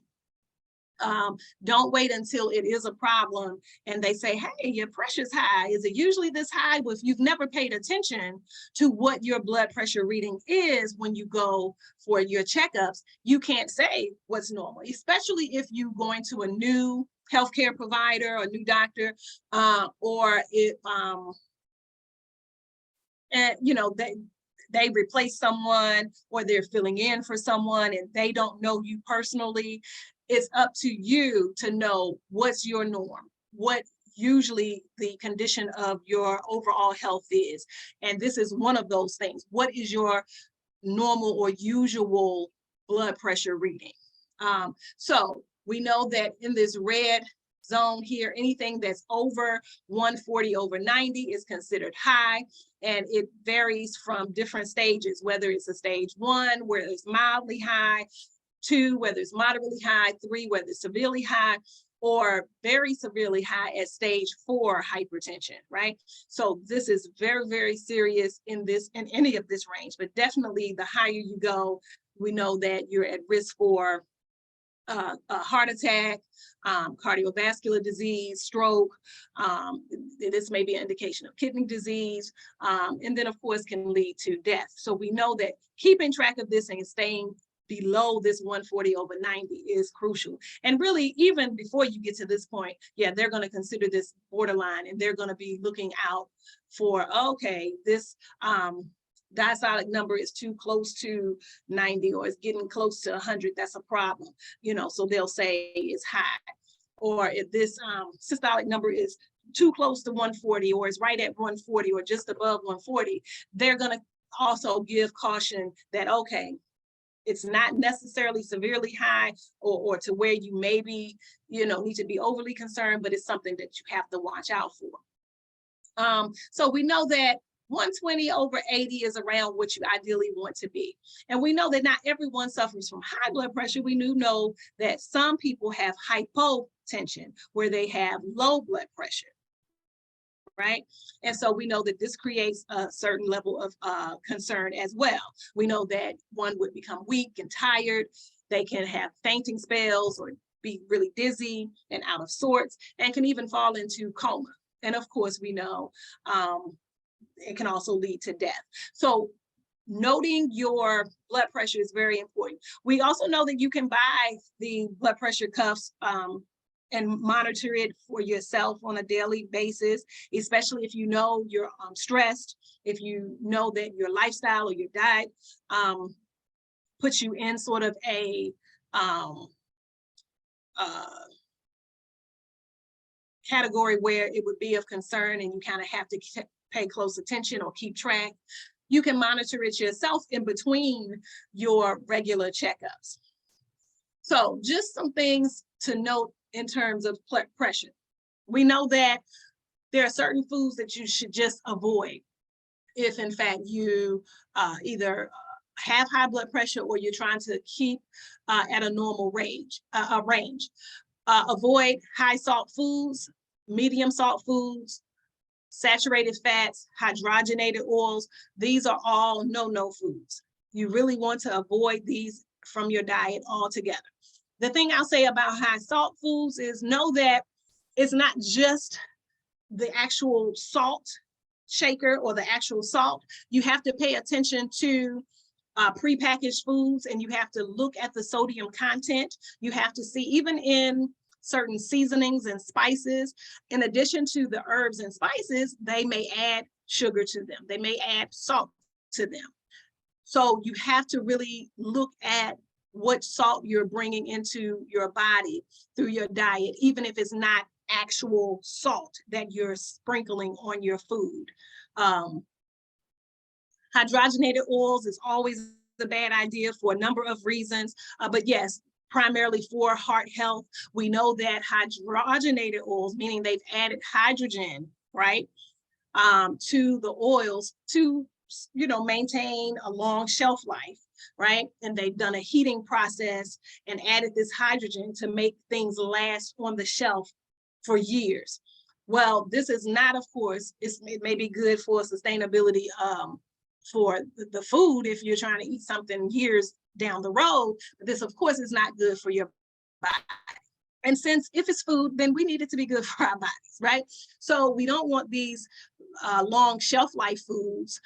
Don't wait until it is a problem and they say, hey, your pressure's high. Is it usually this high? Well, if you've never paid attention to what your blood pressure reading is when you go for your checkups, you can't say what's normal, especially if you're going to a new healthcare provider or new doctor, or if, and you know, they replace someone or they're filling in for someone and they don't know you personally. It's up to you to know what's your norm, what usually the condition of your overall health is. And this is one of those things. What is your normal or usual blood pressure reading? So we know that in this red zone here, anything that's over 140/90 is considered high, and it varies from different stages, whether it's a stage 1 where it's mildly high, 2 whether it's moderately high, 3 whether it's severely high, or very severely high at stage 4 hypertension, right? So this is very, very serious in any of this range, but definitely the higher you go, we know that you're at risk for a heart attack, cardiovascular disease, stroke. This may be an indication of kidney disease, and then of course can lead to death. So we know that keeping track of this and staying below this 140/90 is crucial. And really, even before you get to this point, yeah, they're going to consider this borderline and they're going to be looking out for, okay, this diastolic number is too close to 90 or it's getting close to 100, that's a problem, you know, so they'll say it's high. Or if this systolic number is too close to 140 or is right at 140 or just above 140, they're going to also give caution that, okay, it's not necessarily severely high or to where you maybe, you know, need to be overly concerned, but it's something that you have to watch out for. So we know that 120/80 is around what you ideally want to be. And we know that not everyone suffers from high blood pressure. We do know that some people have hypotension, where they have low blood pressure, right? And so we know that this creates a certain level of concern as well. We know that one would become weak and tired. They can have fainting spells or be really dizzy and out of sorts, and can even fall into coma. And of course, we know it can also lead to death. So noting your blood pressure is very important. We also know that you can buy the blood pressure cuffs and monitor it for yourself on a daily basis, especially if you know you're stressed, if you know that your lifestyle or your diet puts you in sort of a category where it would be of concern and you kind of have to pay close attention or keep track. You can monitor it yourself in between your regular checkups. So just some things to note in terms of blood pressure. We know that there are certain foods that you should just avoid if in fact you either have high blood pressure or you're trying to keep at a normal range. Avoid high salt foods, medium salt foods, saturated fats, hydrogenated oils. These are all no foods. You really want to avoid these from your diet altogether. The thing I'll say about high salt foods is know that it's not just the actual salt shaker or the actual salt. You have to pay attention to prepackaged foods, and you have to look at the sodium content. You have to see, even in certain seasonings and spices, in addition to the herbs and spices, they may add sugar to them. They may add salt to them. So you have to really look at what salt you're bringing into your body through your diet, even if it's not actual salt that you're sprinkling on your food. Hydrogenated oils is always a bad idea for a number of reasons, but yes, primarily for heart health. We know that hydrogenated oils, meaning they've added hydrogen, right, to the oils to, you know, maintain a long shelf life, right? And they've done a heating process and added this hydrogen to make things last on the shelf for years. Well, this is not, of course, it may be good for sustainability for the food if you're trying to eat something years down the road, but this of course is not good for your body. And since if it's food, then we need it to be good for our bodies, right? So we don't want these long shelf life foods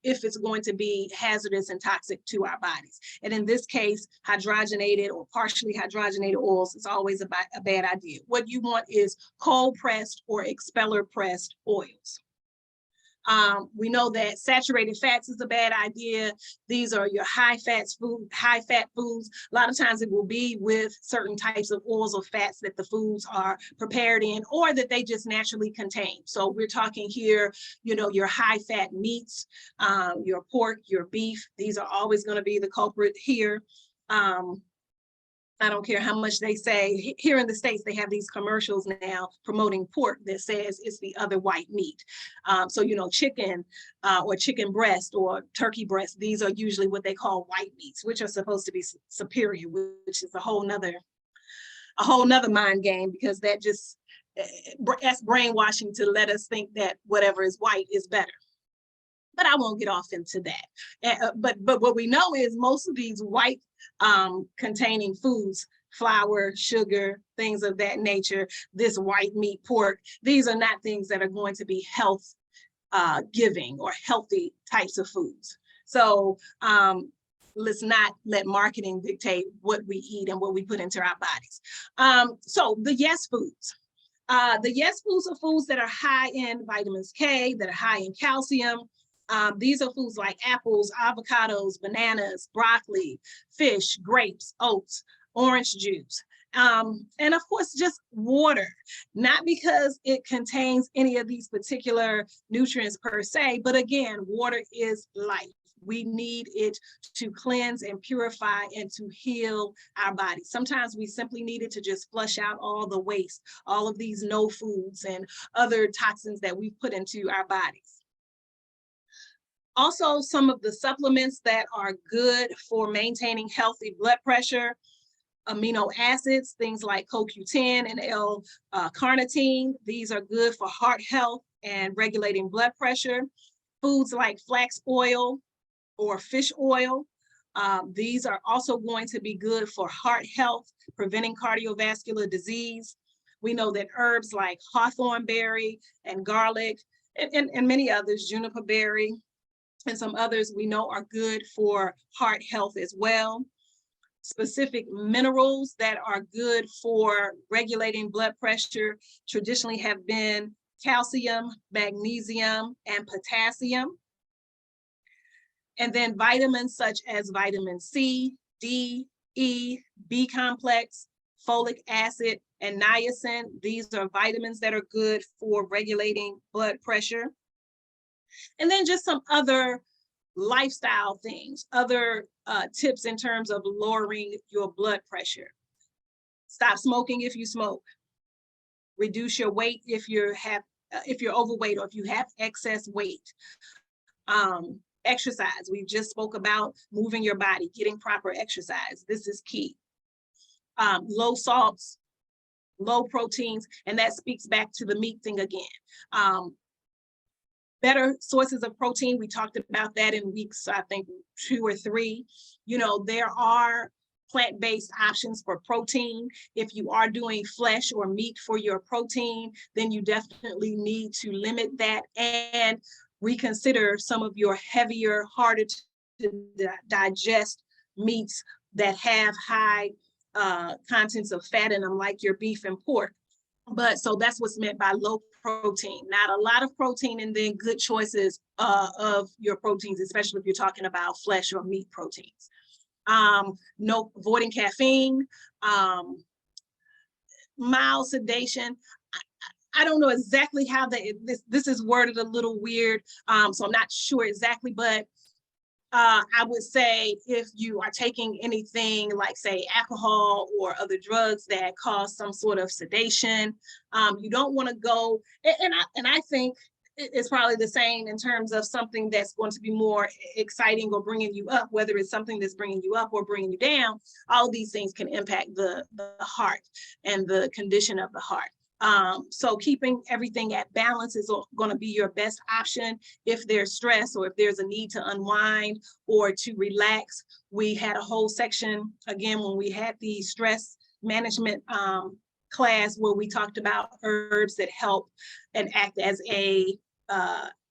if it's going to be hazardous and toxic to our bodies. And in this case, hydrogenated or partially hydrogenated oils is always a bad idea. What you want is cold pressed or expeller pressed oils. We know that saturated fats is a bad idea. These are your high fat foods. A lot of times it will be with certain types of oils or fats that the foods are prepared in or that they just naturally contain. So we're talking here, you know, your high fat meats, your pork, your beef. These are always going to be the culprit here. I don't care how much they say. Here in the States, they have these commercials now promoting pork that says it's the other white meat. So, you know, chicken or chicken breast or turkey breast, these are usually what they call white meats, which are supposed to be superior, which is a whole nother mind game, because that just, that's brainwashing to let us think that whatever is white is better. But I won't get off into that. But what we know is most of these white containing foods, flour, sugar, things of that nature, this white meat, pork, these are not things that are going to be health giving or healthy types of foods. So let's not let marketing dictate what we eat and what we put into our bodies. So the yes foods. The yes foods are foods that are high in vitamins K, that are high in calcium. These are foods like apples, avocados, bananas, broccoli, fish, grapes, oats, orange juice, and of course, just water, not because it contains any of these particular nutrients per se, but again, water is life. We need it to cleanse and purify and to heal our bodies. Sometimes we simply need it to just flush out all the waste, all of these no foods and other toxins that we've put into our bodies. Also, some of the supplements that are good for maintaining healthy blood pressure, amino acids, things like CoQ10 and L-carnitine. These are good for heart health and regulating blood pressure. Foods like flax oil or fish oil. These are also going to be good for heart health, preventing cardiovascular disease. We know that herbs like hawthorn berry and garlic and many others, juniper berry, and some others we know are good for heart health as well. Specific minerals that are good for regulating blood pressure traditionally have been calcium, magnesium, and potassium. And then vitamins such as vitamin C, D, E, B complex, folic acid, and niacin. These are vitamins that are good for regulating blood pressure. And then just some other lifestyle things, other tips in terms of lowering your blood pressure. Stop smoking if you smoke. Reduce your weight if you're overweight or if you have excess weight. Exercise. We just spoke about moving your body, getting proper exercise. This is key. Low salts, low proteins, and that speaks back to the meat thing again. Better sources of protein. We talked about that in weeks, I think 2 or 3. You know, there are plant-based options for protein. If you are doing flesh or meat for your protein, then you definitely need to limit that and reconsider some of your heavier, harder to digest meats that have high contents of fat in them, like your beef and pork. But so that's what's meant by low protein, not a lot of protein, and then good choices of your proteins, especially if you're talking about flesh or meat proteins. No, avoiding caffeine, mild sedation. I don't know exactly how this is worded a little weird, so I'm not sure exactly, but I would say if you are taking anything like, say, alcohol or other drugs that cause some sort of sedation, you don't want to go, and I think it's probably the same in terms of something that's going to be more exciting or bringing you up, whether it's something that's bringing you up or bringing you down. All of these things can impact the heart and the condition of the heart. So keeping everything at balance is going to be your best option if there's stress or if there's a need to unwind or to relax. We had a whole section, again, when we had the stress management class where we talked about herbs that help and act as a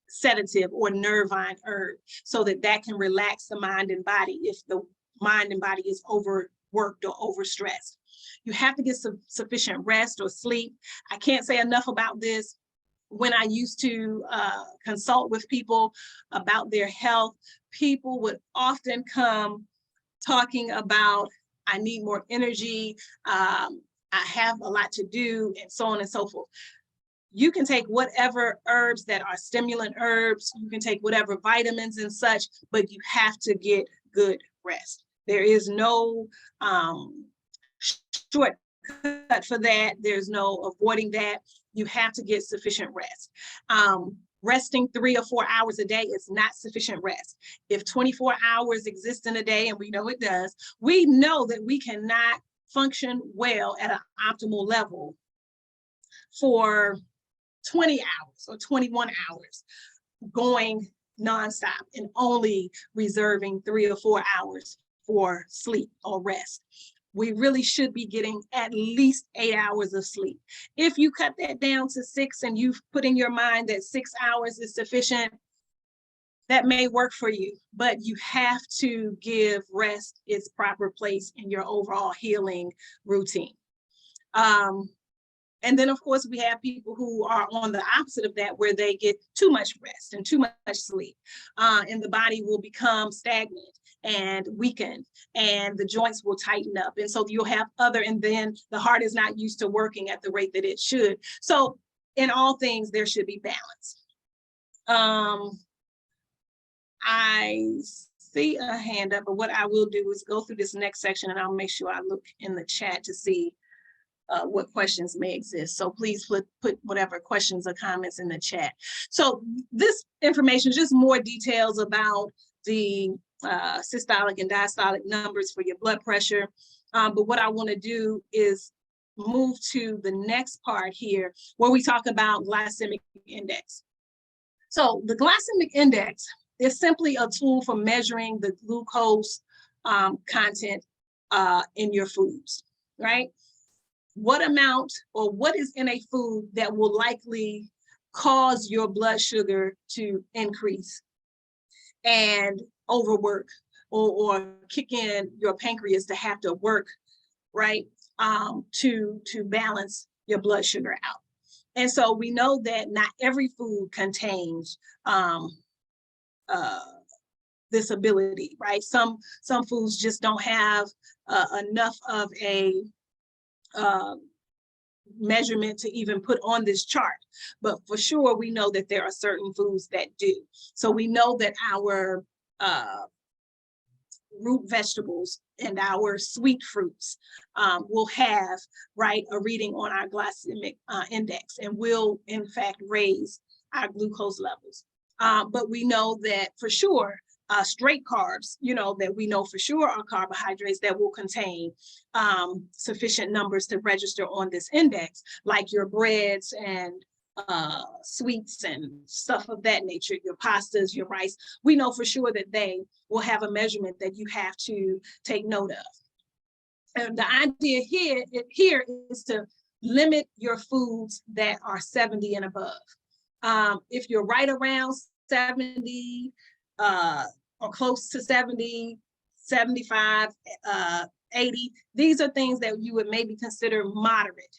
sedative or nervine herb, so that can relax the mind and body if the mind and body is overworked or overstressed. You have to get some sufficient rest or sleep. I can't say enough about this. When I used to consult with people about their health, people would often come talking about, I need more energy, I have a lot to do, and so on and so forth. You can take whatever herbs that are stimulant herbs, you can take whatever vitamins and such, but you have to get good rest. There is no shortcut for that. There's no avoiding that. You have to get sufficient rest. Resting 3 or 4 hours a day is not sufficient rest. If 24 hours exist in a day, and we know it does, we know that we cannot function well at an optimal level for 20 hours or 21 hours going nonstop and only reserving 3 or 4 hours for sleep or rest. We really should be getting at least 8 hours of sleep. If you cut that down to 6 and you've put in your mind that 6 hours is sufficient, that may work for you, but you have to give rest its proper place in your overall healing routine. And then, of course, we have people who are on the opposite of that, where they get too much rest and too much sleep, and the body will become stagnant and weakened, and the joints will tighten up. And so you'll have and then the heart is not used to working at the rate that it should. So in all things, there should be balance. I see a hand up, but what I will do is go through this next section, and I'll make sure I look in the chat to see what questions may exist. So please put whatever questions or comments in the chat. So this information is just more details about the systolic and diastolic numbers for your blood pressure. But what I want to do is move to the next part here, where we talk about glycemic index. So the glycemic index is simply a tool for measuring the glucose content in your foods, right? What amount or what is in a food that will likely cause your blood sugar to increase and overwork, or kick in your pancreas to have to work, right, to balance your blood sugar out. And so we know that not every food contains this ability, right? Some foods just don't have enough of a measurement to even put on this chart, but for sure we know that there are certain foods that do. So we know that our root vegetables and our sweet fruits will have, right, a reading on our glycemic index, and will in fact raise our glucose levels. But we know that for sure straight carbs, that we know for sure are carbohydrates that will contain sufficient numbers to register on this index, like your breads and sweets and stuff of that nature, your pastas, your rice. We know for sure that they will have a measurement that you have to take note of. And the idea here is to limit your foods that are 70 and above. If you're right around 70, or close to 70, 75, 80, these are things that you would maybe consider moderate.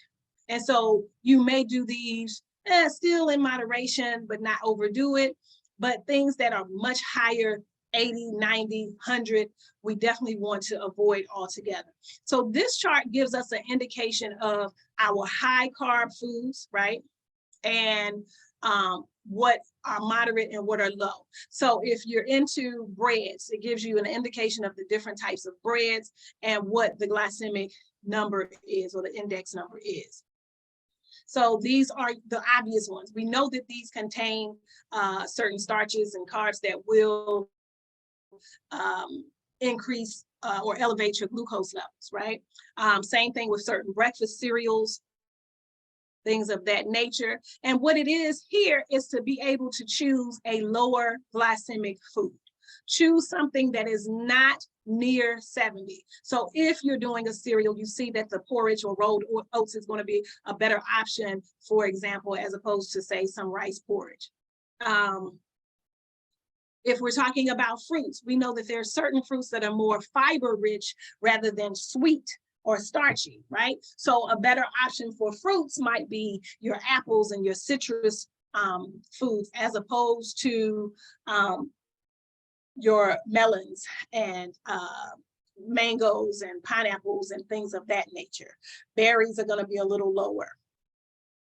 And so you may do these still in moderation, but not overdo it. But things that are much higher, 80, 90, 100, we definitely want to avoid altogether. So this chart gives us an indication of our high carb foods, right? And what are moderate and what are low. So if you're into breads, it gives you an indication of the different types of breads and what the glycemic number is, or the index number is. So these are the obvious ones. We know that these contain certain starches and carbs that will increase or elevate your glucose levels, right? Same thing with certain breakfast cereals, things of that nature. And what it is here is to be able to choose a lower glycemic food, choose something that is not near 70. So if you're doing a cereal, you see that the porridge or rolled oats is going to be a better option, for example, as opposed to say some rice porridge. If we're talking about fruits, we know that there are certain fruits that are more fiber rich rather than sweet or starchy, right? So a better option for fruits might be your apples and your citrus foods, as opposed to your melons and mangoes and pineapples and things of that nature. Berries are going to be a little lower.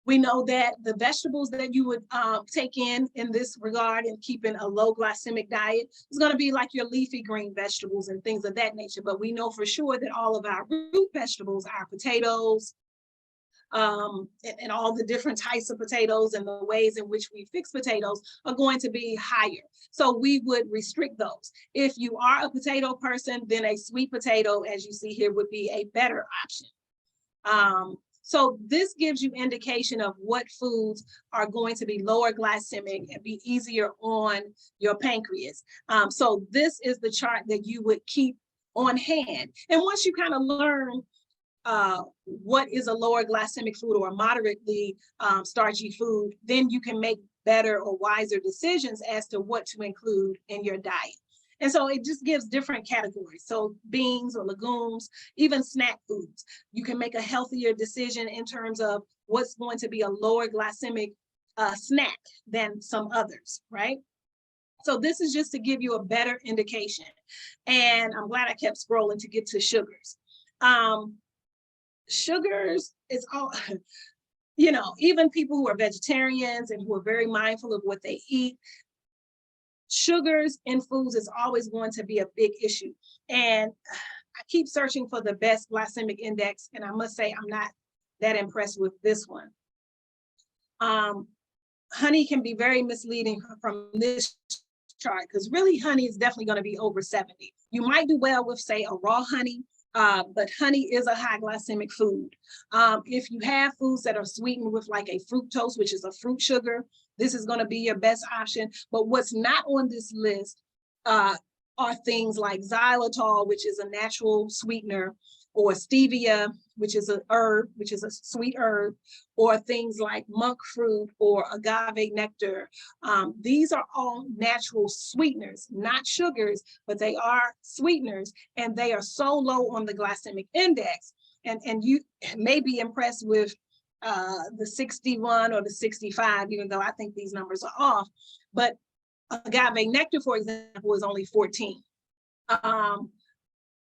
We know that the vegetables that you would take in this regard and keeping a low glycemic diet is going to be like your leafy green vegetables and things of that nature. But we know for sure that all of our root vegetables, our potatoes, and all the different types of potatoes and the ways in which we fix potatoes are going to be higher. So we would restrict those. If you are a potato person, then a sweet potato, as you see here, would be a better option. So this gives you indication of what foods are going to be lower glycemic and be easier on your pancreas. So this is the chart that you would keep on hand. And once you kind of learn what is a lower glycemic food or a moderately starchy food, then you can make better or wiser decisions as to what to include in your diet. And so it just gives different categories. So beans or legumes, even snack foods, you can make a healthier decision in terms of what's going to be a lower glycemic snack than some others, right? So this is just to give you a better indication. And I'm glad I kept scrolling to get to sugars. Sugars is all, you know, even people who are vegetarians and who are very mindful of what they eat, sugars in foods is always going to be a big issue. And I keep searching for the best glycemic index, and I must say I'm not that impressed with this one. Honey can be very misleading from this chart, because really honey is definitely going to be over 70. You might do well with, say, a raw honey, but honey is a high glycemic food. If you have foods that are sweetened with like a fructose, which is a fruit sugar, this is going to be your best option. But what's not on this list are things like xylitol, which is a natural sweetener, or stevia, which is a herb, which is a sweet herb, or things like monk fruit or agave nectar. These are all natural sweeteners, not sugars, but they are sweeteners, and they are so low on the glycemic index. And you may be impressed with the 61 or the 65, even though I think these numbers are off. But agave nectar, for example, is only 14.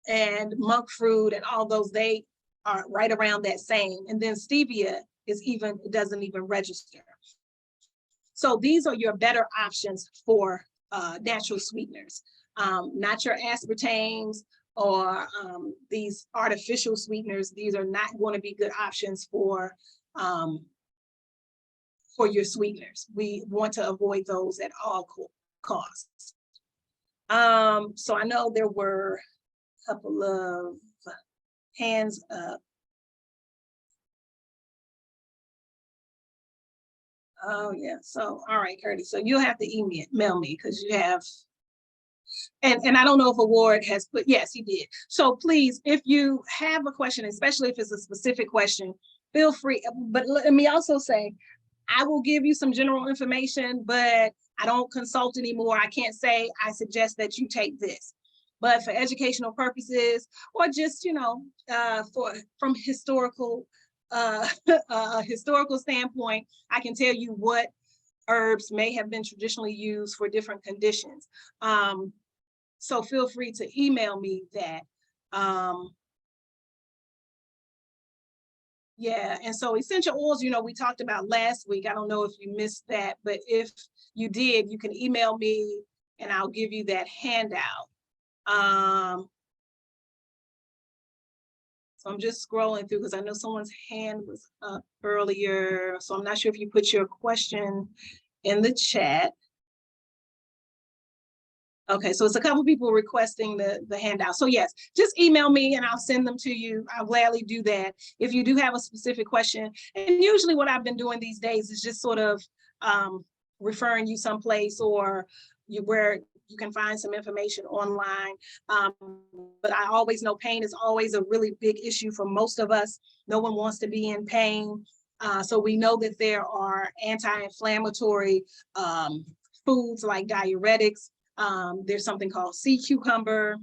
And monk fruit and all those, they are right around that same. And then stevia is even, it doesn't even register. So these are your better options for natural sweeteners, not your aspartames or these artificial sweeteners. These are not going to be good options for your sweeteners. We want to avoid those at all costs. So I know there were a couple of hands up. Oh yeah, so all right, Curtis, so you'll have to email me because you have, and I don't know if Award has put, yes, he did. So please, if you have a question, especially if it's a specific question, feel free. But let me also say, I will give you some general information, but I don't consult anymore. I can't say I suggest that you take this. But for educational purposes, or just, you know, from historical historical standpoint, I can tell you what herbs may have been traditionally used for different conditions. So feel free to email me that. Yeah, and so essential oils, you know, we talked about last week. I don't know if you missed that, but if you did, you can email me and I'll give you that handout. So I'm just scrolling through because I know someone's hand was up earlier. So I'm not sure if you put your question in the chat. Okay, so it's a couple people requesting the handout. So yes, just email me and I'll send them to you. I'll gladly do that if you do have a specific question. And usually what I've been doing these days is just sort of referring you someplace or where you can find some information online. But I always know pain is always a really big issue for most of us. No one wants to be in pain. So we know that there are anti-inflammatory foods like diuretics. There's something called sea cucumber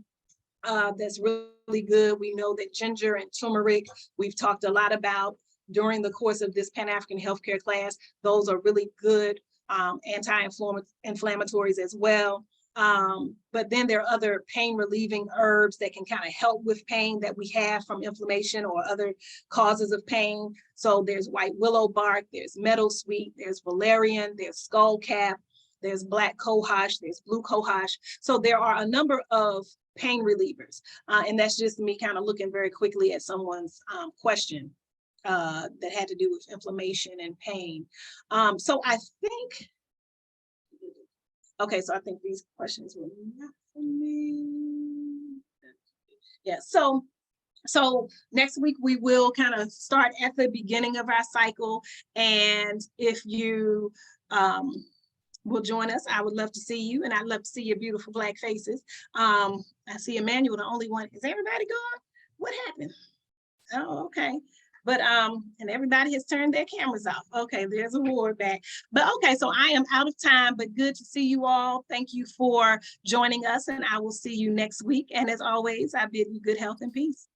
that's really good. We know that ginger and turmeric, we've talked a lot about during the course of this Pan-African healthcare class. Those are really good anti-inflammatories as well. But then there are other pain relieving herbs that can kind of help with pain that we have from inflammation or other causes of pain. So there's white willow bark, there's meadowsweet, there's valerian, there's skullcap, there's black cohosh, there's blue cohosh. So there are a number of pain relievers. And that's just me kind of looking very quickly at someone's question that had to do with inflammation and pain. So I think, okay, so I think these questions were not for me. Yeah, so next week we will kind of start at the beginning of our cycle. And if you will join us, I would love to see you, and I'd love to see your beautiful Black faces. I see Emmanuel, the only one. Is everybody gone? What happened? Oh, okay. But and everybody has turned their cameras off. Okay, there's a Ward back. But okay, so I am out of time, but good to see you all. Thank you for joining us, and I will see you next week. And as always, I bid you good health and peace.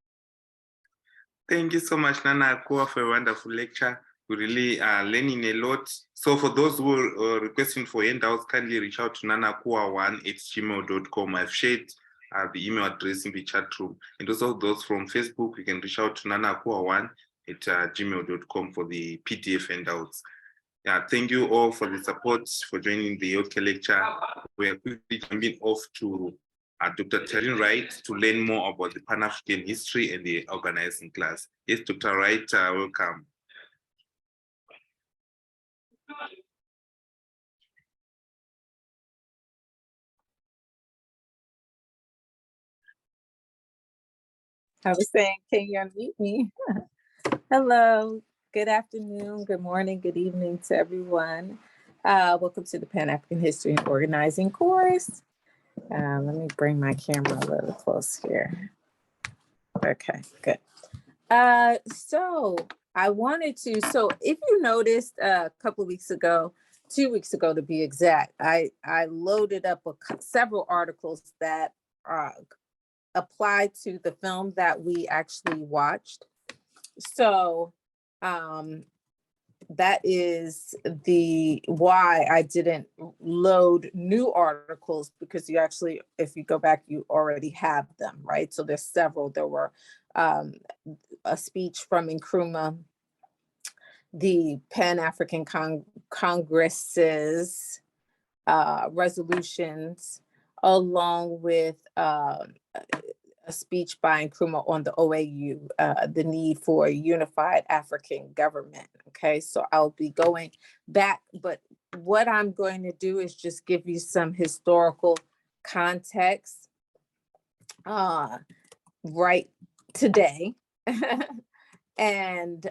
Thank you so much, Nana Akua, for a wonderful lecture. We really are learning a lot. So for those who are requesting for handouts, kindly reach out to nanakua1@gmail.com. I've shared the email address in the chat room. And also those from Facebook, you can reach out to nanakua1@gmail.com for the PDF handouts. Yeah, thank you all for the support, for joining the healthcare lecture. We are quickly jumping off to Dr. Taryn Wright to learn more about the Pan-African history and the organizing class. Yes, Dr. Wright, welcome. I was saying, can you unmute me? Hello, good afternoon, good morning, good evening to everyone. Welcome to the Pan-African History and Organizing course. Let me bring my camera a little close here. Okay, good. So I wanted to, so if you noticed a couple of weeks ago, 2 weeks ago to be exact, I loaded up several articles that apply to the film that we actually watched. So that is the why I didn't load new articles, because you actually, if you go back, you already have them, right? So there's several. There were a speech from Nkrumah, the Pan-African Congress's resolutions, along with a speech by Nkrumah on the OAU, the need for a unified African government. Okay, so I'll be going back, but what I'm going to do is just give you some historical context right today. And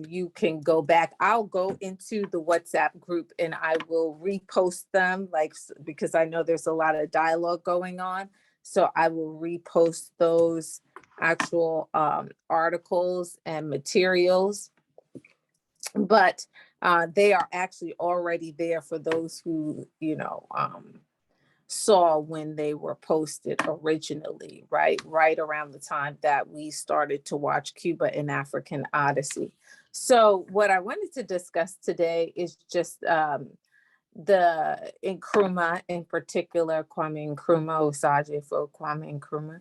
you can go back. I'll go into the WhatsApp group and I will repost them, like, because I know there's a lot of dialogue going on. So I will repost those actual articles and materials. But they are actually already there for those who, you know, saw when they were posted originally, right around the time that we started to watch Cuba and African Odyssey. So what I wanted to discuss today is just the Nkrumah, in particular, Kwame Nkrumah, Osagyefo for Kwame Nkrumah,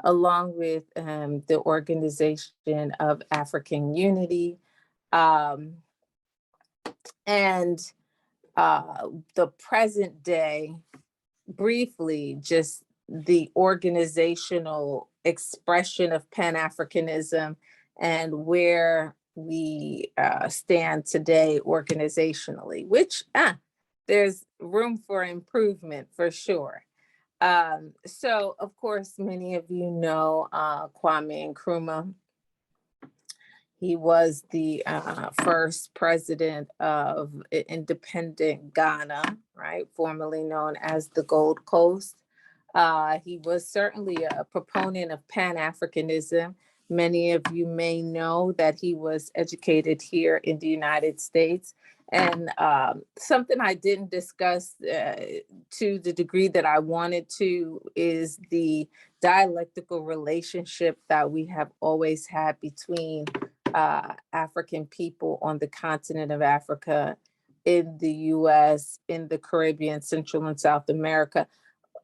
along with the Organization of African Unity, and the present day, briefly, just the organizational expression of Pan-Africanism and where we stand today organizationally, which there's room for improvement for sure. So, of course, many of you know Kwame Nkrumah. He was the first president of independent Ghana, right? Formerly known as the Gold Coast. He was certainly a proponent of Pan-Africanism. Many of you may know that he was educated here in the United States. And something I didn't discuss to the degree that I wanted to is the dialectical relationship that we have always had between African people on the continent of Africa, in the US, in the Caribbean, Central and South America.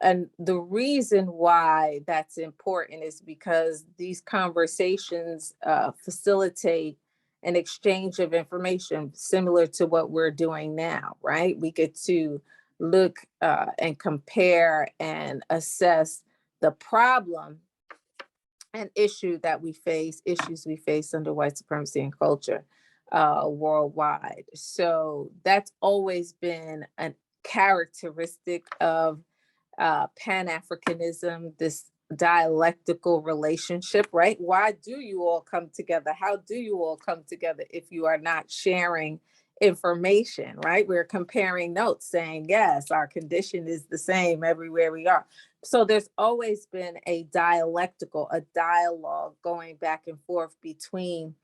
And the reason why that's important is because these conversations facilitate an exchange of information similar to what we're doing now, right? We get to look and compare and assess the problem and issues we face under white supremacy and culture worldwide. So that's always been a characteristic of Pan-Africanism, this dialectical relationship, right? Why do you all come together? How do you all come together if you are not sharing information, right? We're comparing notes saying, yes, our condition is the same everywhere we are. So there's always been a dialogue going back and forth between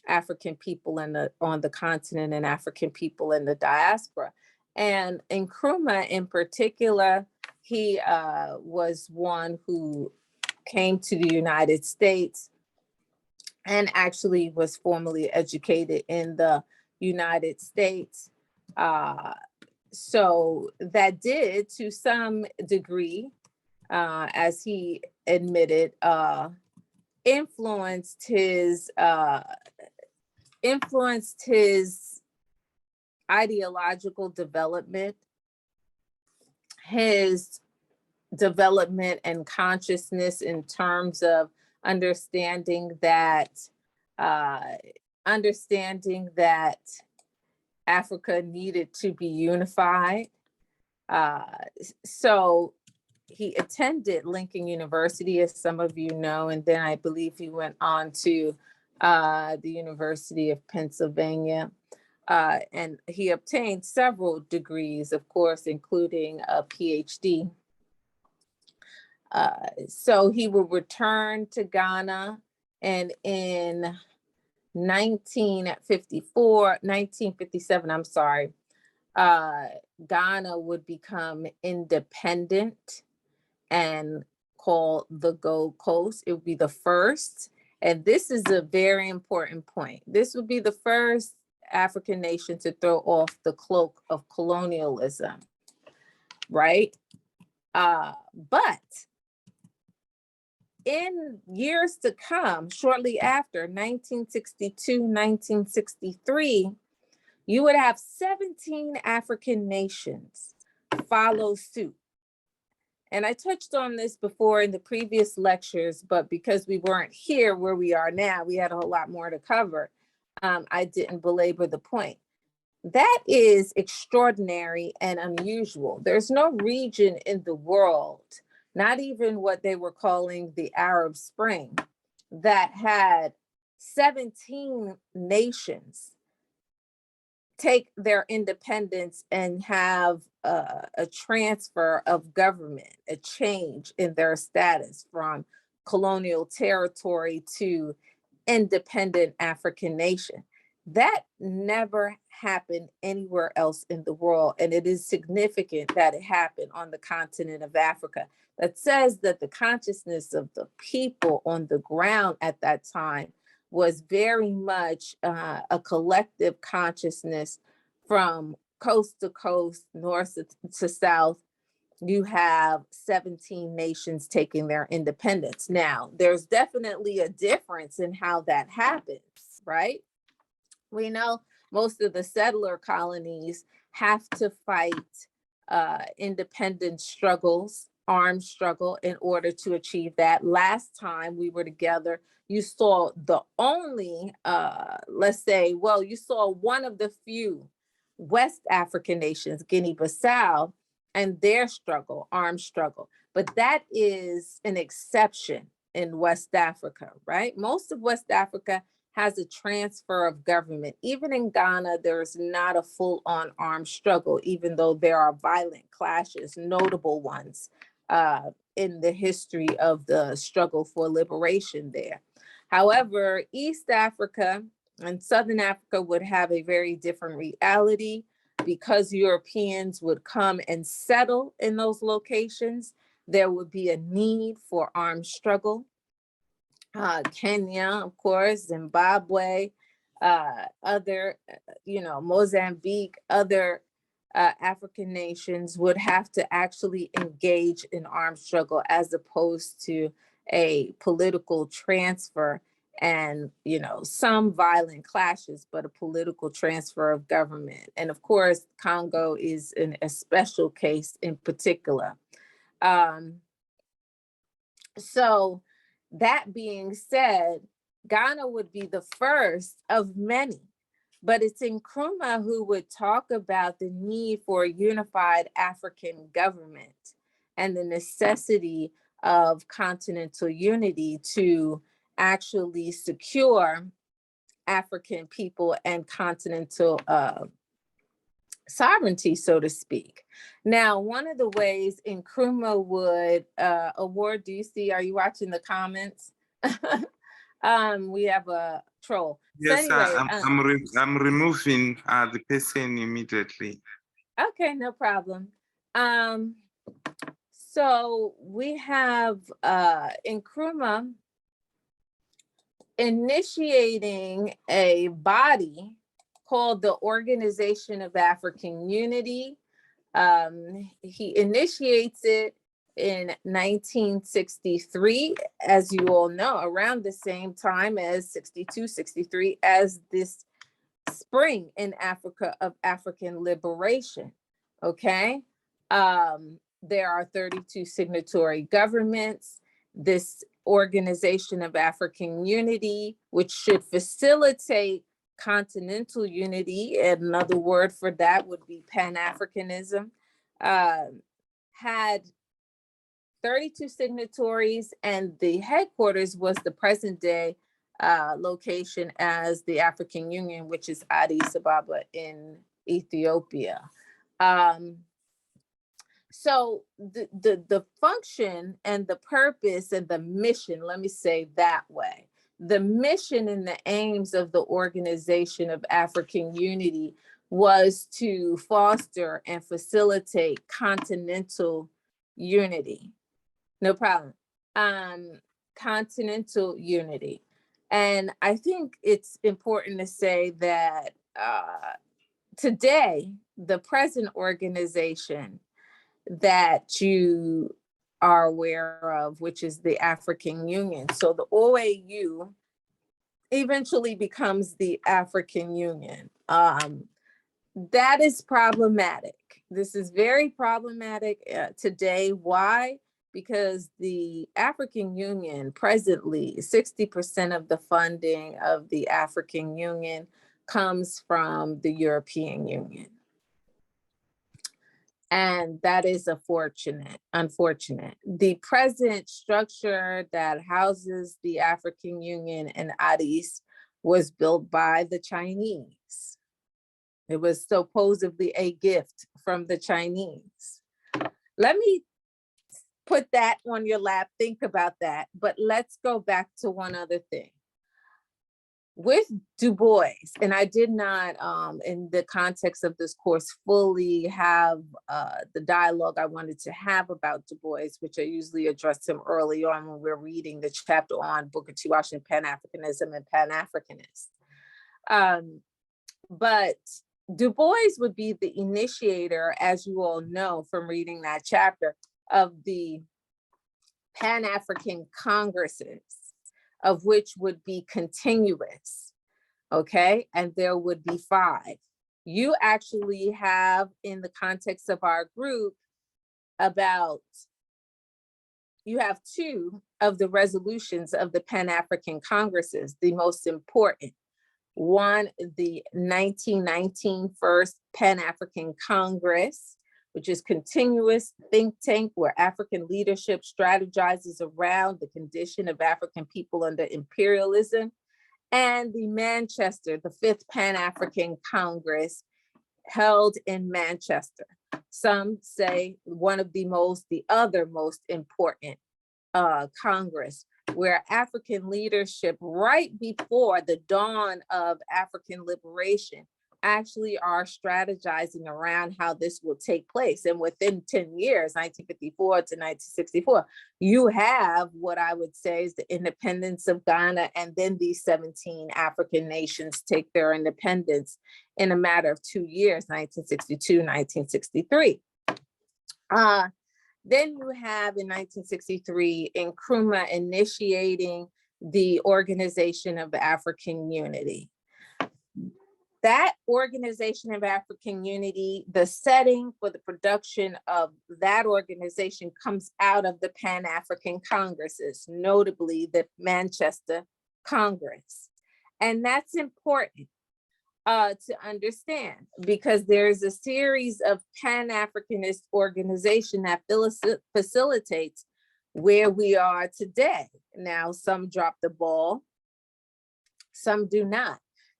African people on the continent and African people in the diaspora. And Nkrumah in particular, he was one who came to the United States and actually was formally educated in the United States. So that did, to some degree, as he admitted, influenced his ideological development, his development and consciousness in terms of understanding that Africa needed to be unified. So he attended Lincoln University, as some of you know, and then I believe he went on to the University of Pennsylvania. And he obtained several degrees, of course, including a PhD. So he will return to Ghana, and in 1957, Ghana would become independent and called the Gold Coast. It would be the first, and this is a very important point. This would be the first African nation to throw off the cloak of colonialism, right? But in years to come, shortly after 1962, 1963, you would have 17 African nations follow suit. And I touched on this before in the previous lectures, but because we weren't here where we are now, we had a whole lot more to cover. I didn't belabor the point. That is extraordinary and unusual. There's no region in the world, not even what they were calling the Arab Spring, that had 17 nations take their independence and have a transfer of government, a change in their status from colonial territory to independent African nation. That never happened anywhere else in the world. And it is significant that it happened on the continent of Africa. That says that the consciousness of the people on the ground at that time was very much a collective consciousness from coast to coast, north to south. You have 17 nations taking their independence. Now, there's definitely a difference in how that happens, right? We know most of the settler colonies have to fight independence struggles, armed struggle, in order to achieve that. Last time we were together, you saw the only, you saw one of the few West African nations, Guinea-Bissau, and their struggle, armed struggle. But that is an exception in West Africa, right? Most of West Africa has a transfer of government. Even in Ghana, there's not a full-on armed struggle, even though there are violent clashes, notable ones in the history of the struggle for liberation there. However, East Africa and Southern Africa would have a very different reality because Europeans would come and settle in those locations. There would be a need for armed struggle. Kenya, of course, Zimbabwe, other, Mozambique, other African nations would have to actually engage in armed struggle as opposed to a political transfer and, some violent clashes, but a political transfer of government. And of course, Congo is a special case in particular. So that being said, Ghana would be the first of many, but it's Nkrumah who would talk about the need for a unified African government and the necessity of continental unity to actually secure African people and continental sovereignty, so to speak. Now, one of the ways Nkrumah would award, are you watching the comments? We have a troll. Yes, so anyway, I'm removing the person immediately. Okay, no problem. So we have Nkrumah initiating a body called the Organization of African Unity. He initiates it in 1963, as you all know, around the same time as 62, 63, as this spring in Africa of African liberation, okay? There are 32 signatory governments. This Organization of African Unity, which should facilitate continental unity, and another word for that would be Pan-Africanism, had 32 signatories, and the headquarters was the present day location as the African Union, which is Addis Ababa in Ethiopia. So the function and the purpose and the mission, let me say that way, the mission and the aims of the Organization of African Unity was to foster and facilitate continental unity. No problem. Continental unity. And I think it's important to say that today, the present organization that you are aware of, which is the African Union. So the OAU eventually becomes the African Union. That is problematic. This is very problematic today. Why? Because the African Union presently, 60% of the funding of the African Union comes from the European Union. And that is unfortunate. The present structure that houses the African Union in Addis was built by the Chinese. It was supposedly a gift from the Chinese. Let me put that on your lap, think about that, but let's go back to one other thing. With Du Bois, and I did not, in the context of this course, fully have the dialogue I wanted to have about Du Bois, which I usually address him early on when we're reading the chapter on Booker T. Washington, Pan-Africanism and Pan-Africanist. But Du Bois would be the initiator, as you all know from reading that chapter, of the Pan-African Congresses, of which would be continuous, okay? And there would be 5. You actually have, in the context of our group, you have 2 of the resolutions of the Pan-African Congresses, the most important. One, the 1919 First Pan-African Congress, which is continuous think tank where African leadership strategizes around the condition of African people under imperialism and the the 5th Pan-African Congress held in Manchester. Some say one of the other most important Congress, where African leadership right before the dawn of African liberation actually are strategizing around how this will take place. And within 10 years, 1954 to 1964, you have what I would say is the independence of Ghana, and then these 17 African nations take their independence in a matter of 2 years, 1962, 1963. Then you have in 1963 Nkrumah initiating the Organization of African Unity. That Organization of African Unity, the setting for the production of that organization comes out of the Pan-African Congresses, notably the Manchester Congress. And that's important to understand, because there's a series of Pan-Africanist organization that facilitates where we are today. Now, some drop the ball, some do not.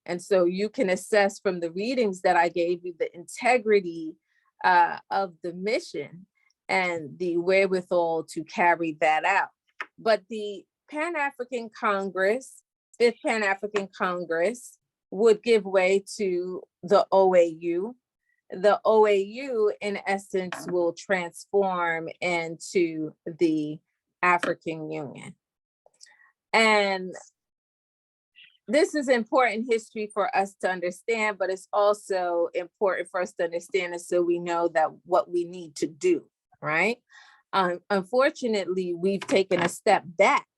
And so you can assess from the readings that I gave you the integrity of the mission and the wherewithal to carry that out. But the Pan-African Congress, 5th Pan-African Congress, would give way to the OAU. The OAU, in essence, will transform into the African Union. And this is important history for us to understand, but it's also important for us to understand it so we know that what we need to do, right? Unfortunately, we've taken a step back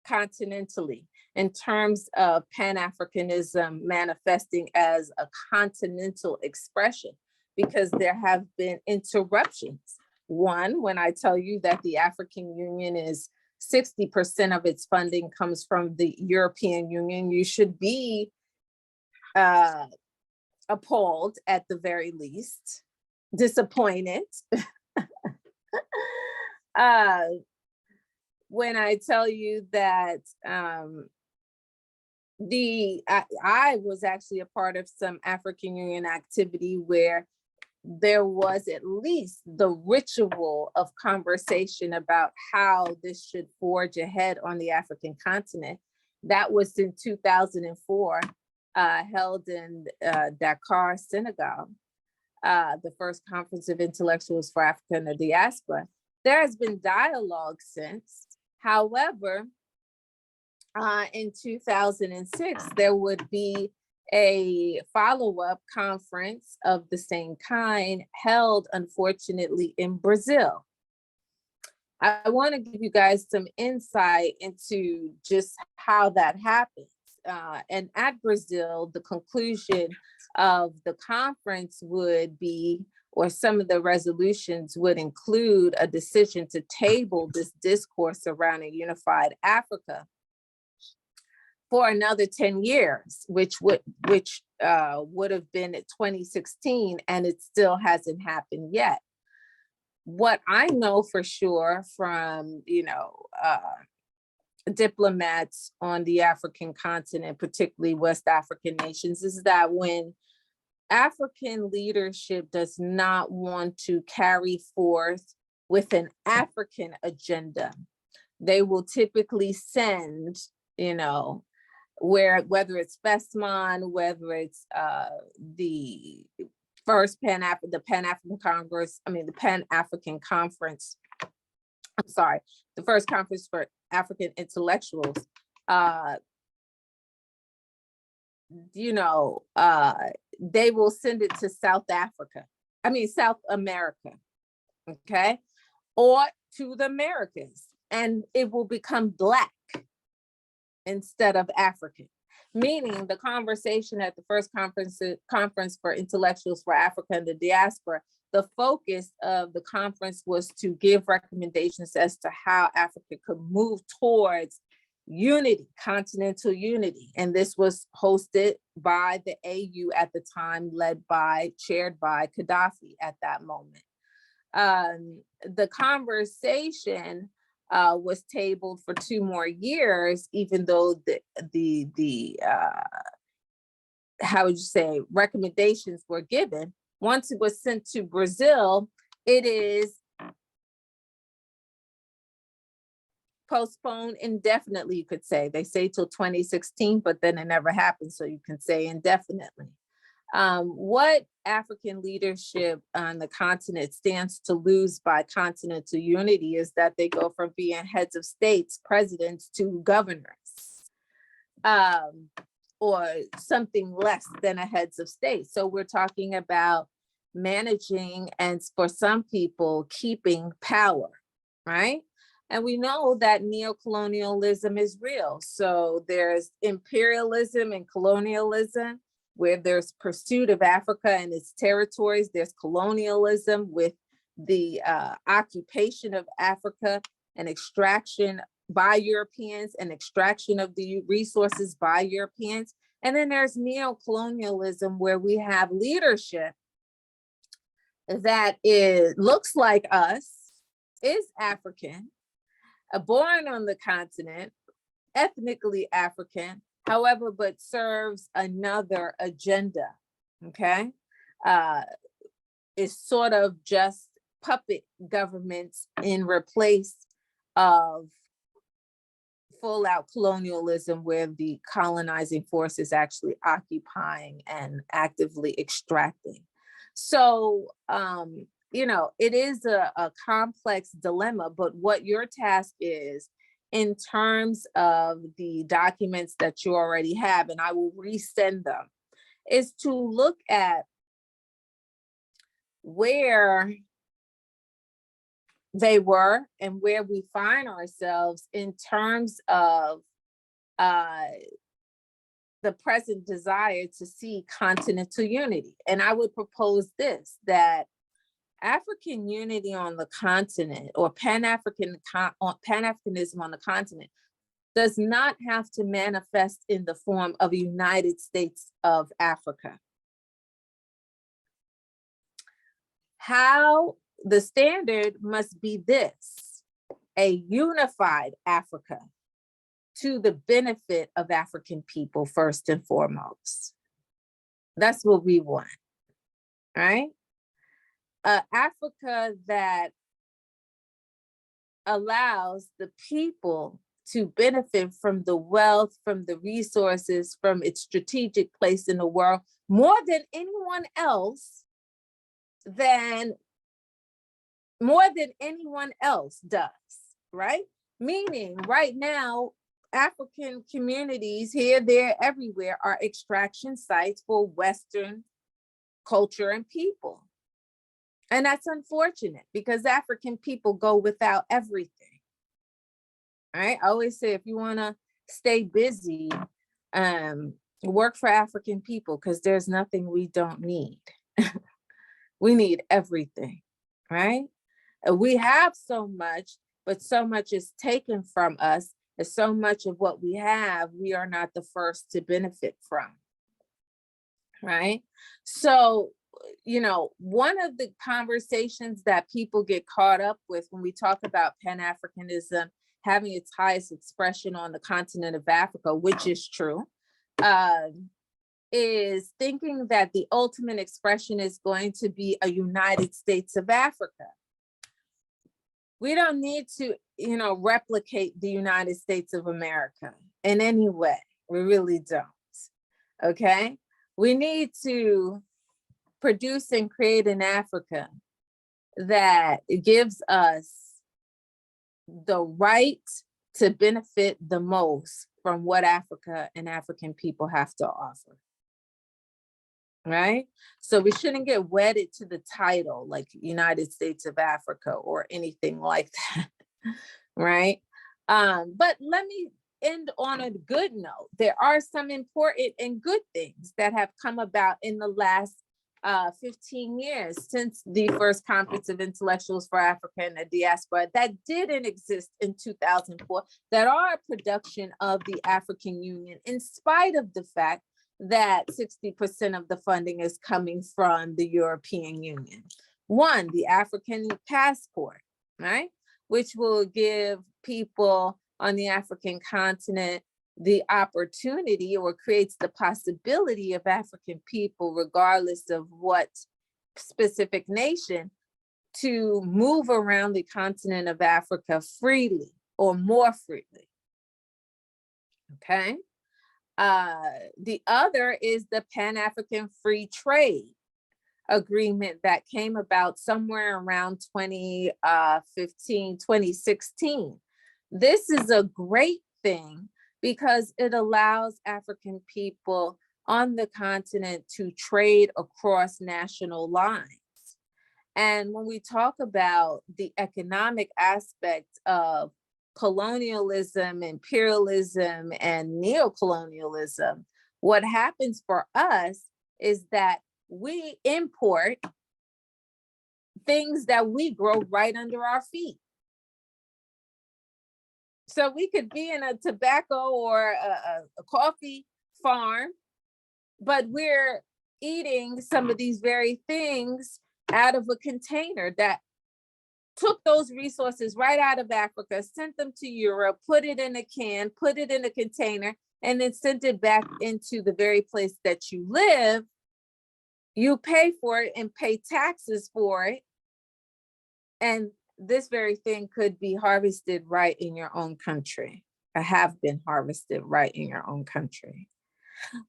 continentally in terms of Pan-Africanism manifesting as a continental expression, because there have been interruptions. One, when I tell you that the African Union is 60% of its funding comes from the European Union, you should be appalled at the very least, disappointed. When I tell you that I was actually a part of some African Union activity where there was at least the ritual of conversation about how this should forge ahead on the African continent. That was in 2004, held in Dakar, Senegal, the first Conference of Intellectuals for Africa and the Diaspora. There has been dialogue since. However, in 2006, there would be a follow-up conference of the same kind held, unfortunately, in Brazil. I want to give you guys some insight into just how that happens. And at Brazil, the conclusion of the conference would be, or some of the resolutions would include a decision to table this discourse around a unified Africa for another 10 years, which would have been at 2016, and it still hasn't happened yet. What I know for sure from, diplomats on the African continent, particularly West African nations, is that when African leadership does not want to carry forth with an African agenda, they will typically send, whether it's FESMON, whether it's the first the Pan-African Congress, the Pan-African Conference, the first conference for African intellectuals, they will send it to South America, okay? Or to the Americas, and it will become Black instead of African, meaning the conversation at the first conference for intellectuals for Africa and the diaspora, the focus of the conference was to give recommendations as to how Africa could move towards unity, continental unity. And this was hosted by the AU at the time, chaired by Gaddafi at that moment. The conversation was tabled for 2 more years, even though the how would you say, recommendations were given. Once it was sent to Brazil, it is postponed indefinitely, you could say. They say till 2016, but then it never happened, so you can say indefinitely. What African leadership on the continent stands to lose by continental unity is that they go from being heads of states, presidents, to governors, or something less than a heads of state. So we're talking about managing and, for some people, keeping power, right? And we know that neocolonialism is real. So there's imperialism and colonialism, where there's pursuit of Africa and its territories. There's colonialism with the occupation of Africa and extraction by Europeans and extraction of the resources by Europeans. And then there's neocolonialism, where we have leadership that looks like us, is African, born on the continent, ethnically African, however, but serves another agenda, okay? It's sort of just puppet governments in replace of full out colonialism, where the colonizing force is actually occupying and actively extracting. So, you know, it is a complex dilemma, but what your task is, in terms of the documents that you already have, and I will resend them, is to look at where they were and where we find ourselves in terms of the present desire to see continental unity. And I would propose this, that African unity on the continent, or Pan-Africanism on the continent, does not have to manifest in the form of a United States of Africa. How the standard must be this: a unified Africa to the benefit of African people, first and foremost. That's what we want, right? Africa that allows the people to benefit from the wealth, from the resources, from its strategic place in the world, more than anyone else does, right? Meaning right now, African communities here, there, everywhere are extraction sites for Western culture and people. And that's unfortunate, because African people go without everything, right? I always say, if you want to stay busy, work for African people, because there's nothing we don't need. We need everything, right? We have so much, but so much is taken from us, and so much of what we have, we are not the first to benefit from, right? So, you know, one of the conversations that people get caught up with when we talk about Pan-Africanism having its highest expression on the continent of Africa, which is true, is thinking that the ultimate expression is going to be a United States of Africa. We don't need to, you know, replicate the United States of America in any way. We really don't, okay? We need to produce and create an Africa that gives us the right to benefit the most from what Africa and African people have to offer, right? So we shouldn't get wedded to the title like United States of Africa or anything like that, right? But let me end on a good note. There are some important and good things that have come about in the last 15 years since the first Conference of Intellectuals for Africa and the Diaspora that didn't exist in 2004, that are a production of the African Union, in spite of the fact that 60% of the funding is coming from the European Union. One, the African passport, right? Which will give people on the African continent the opportunity, or creates the possibility, of African people, regardless of what specific nation, to move around the continent of Africa freely or more freely. Okay. The other is the Pan-African Free Trade Agreement that came about somewhere around 2015, 2016. This is a great thing because it allows African people on the continent to trade across national lines. And when we talk about the economic aspect of colonialism, imperialism, and neocolonialism, what happens for us is that we import things that we grow right under our feet. So we could be in a tobacco or a coffee farm, but we're eating some of these very things out of a container that took those resources right out of Africa, sent them to Europe, put it in a can, put it in a container, and then sent it back into the very place that you live. You pay for it and pay taxes for it. And this very thing could be harvested right in your own country, or have been harvested right in your own country.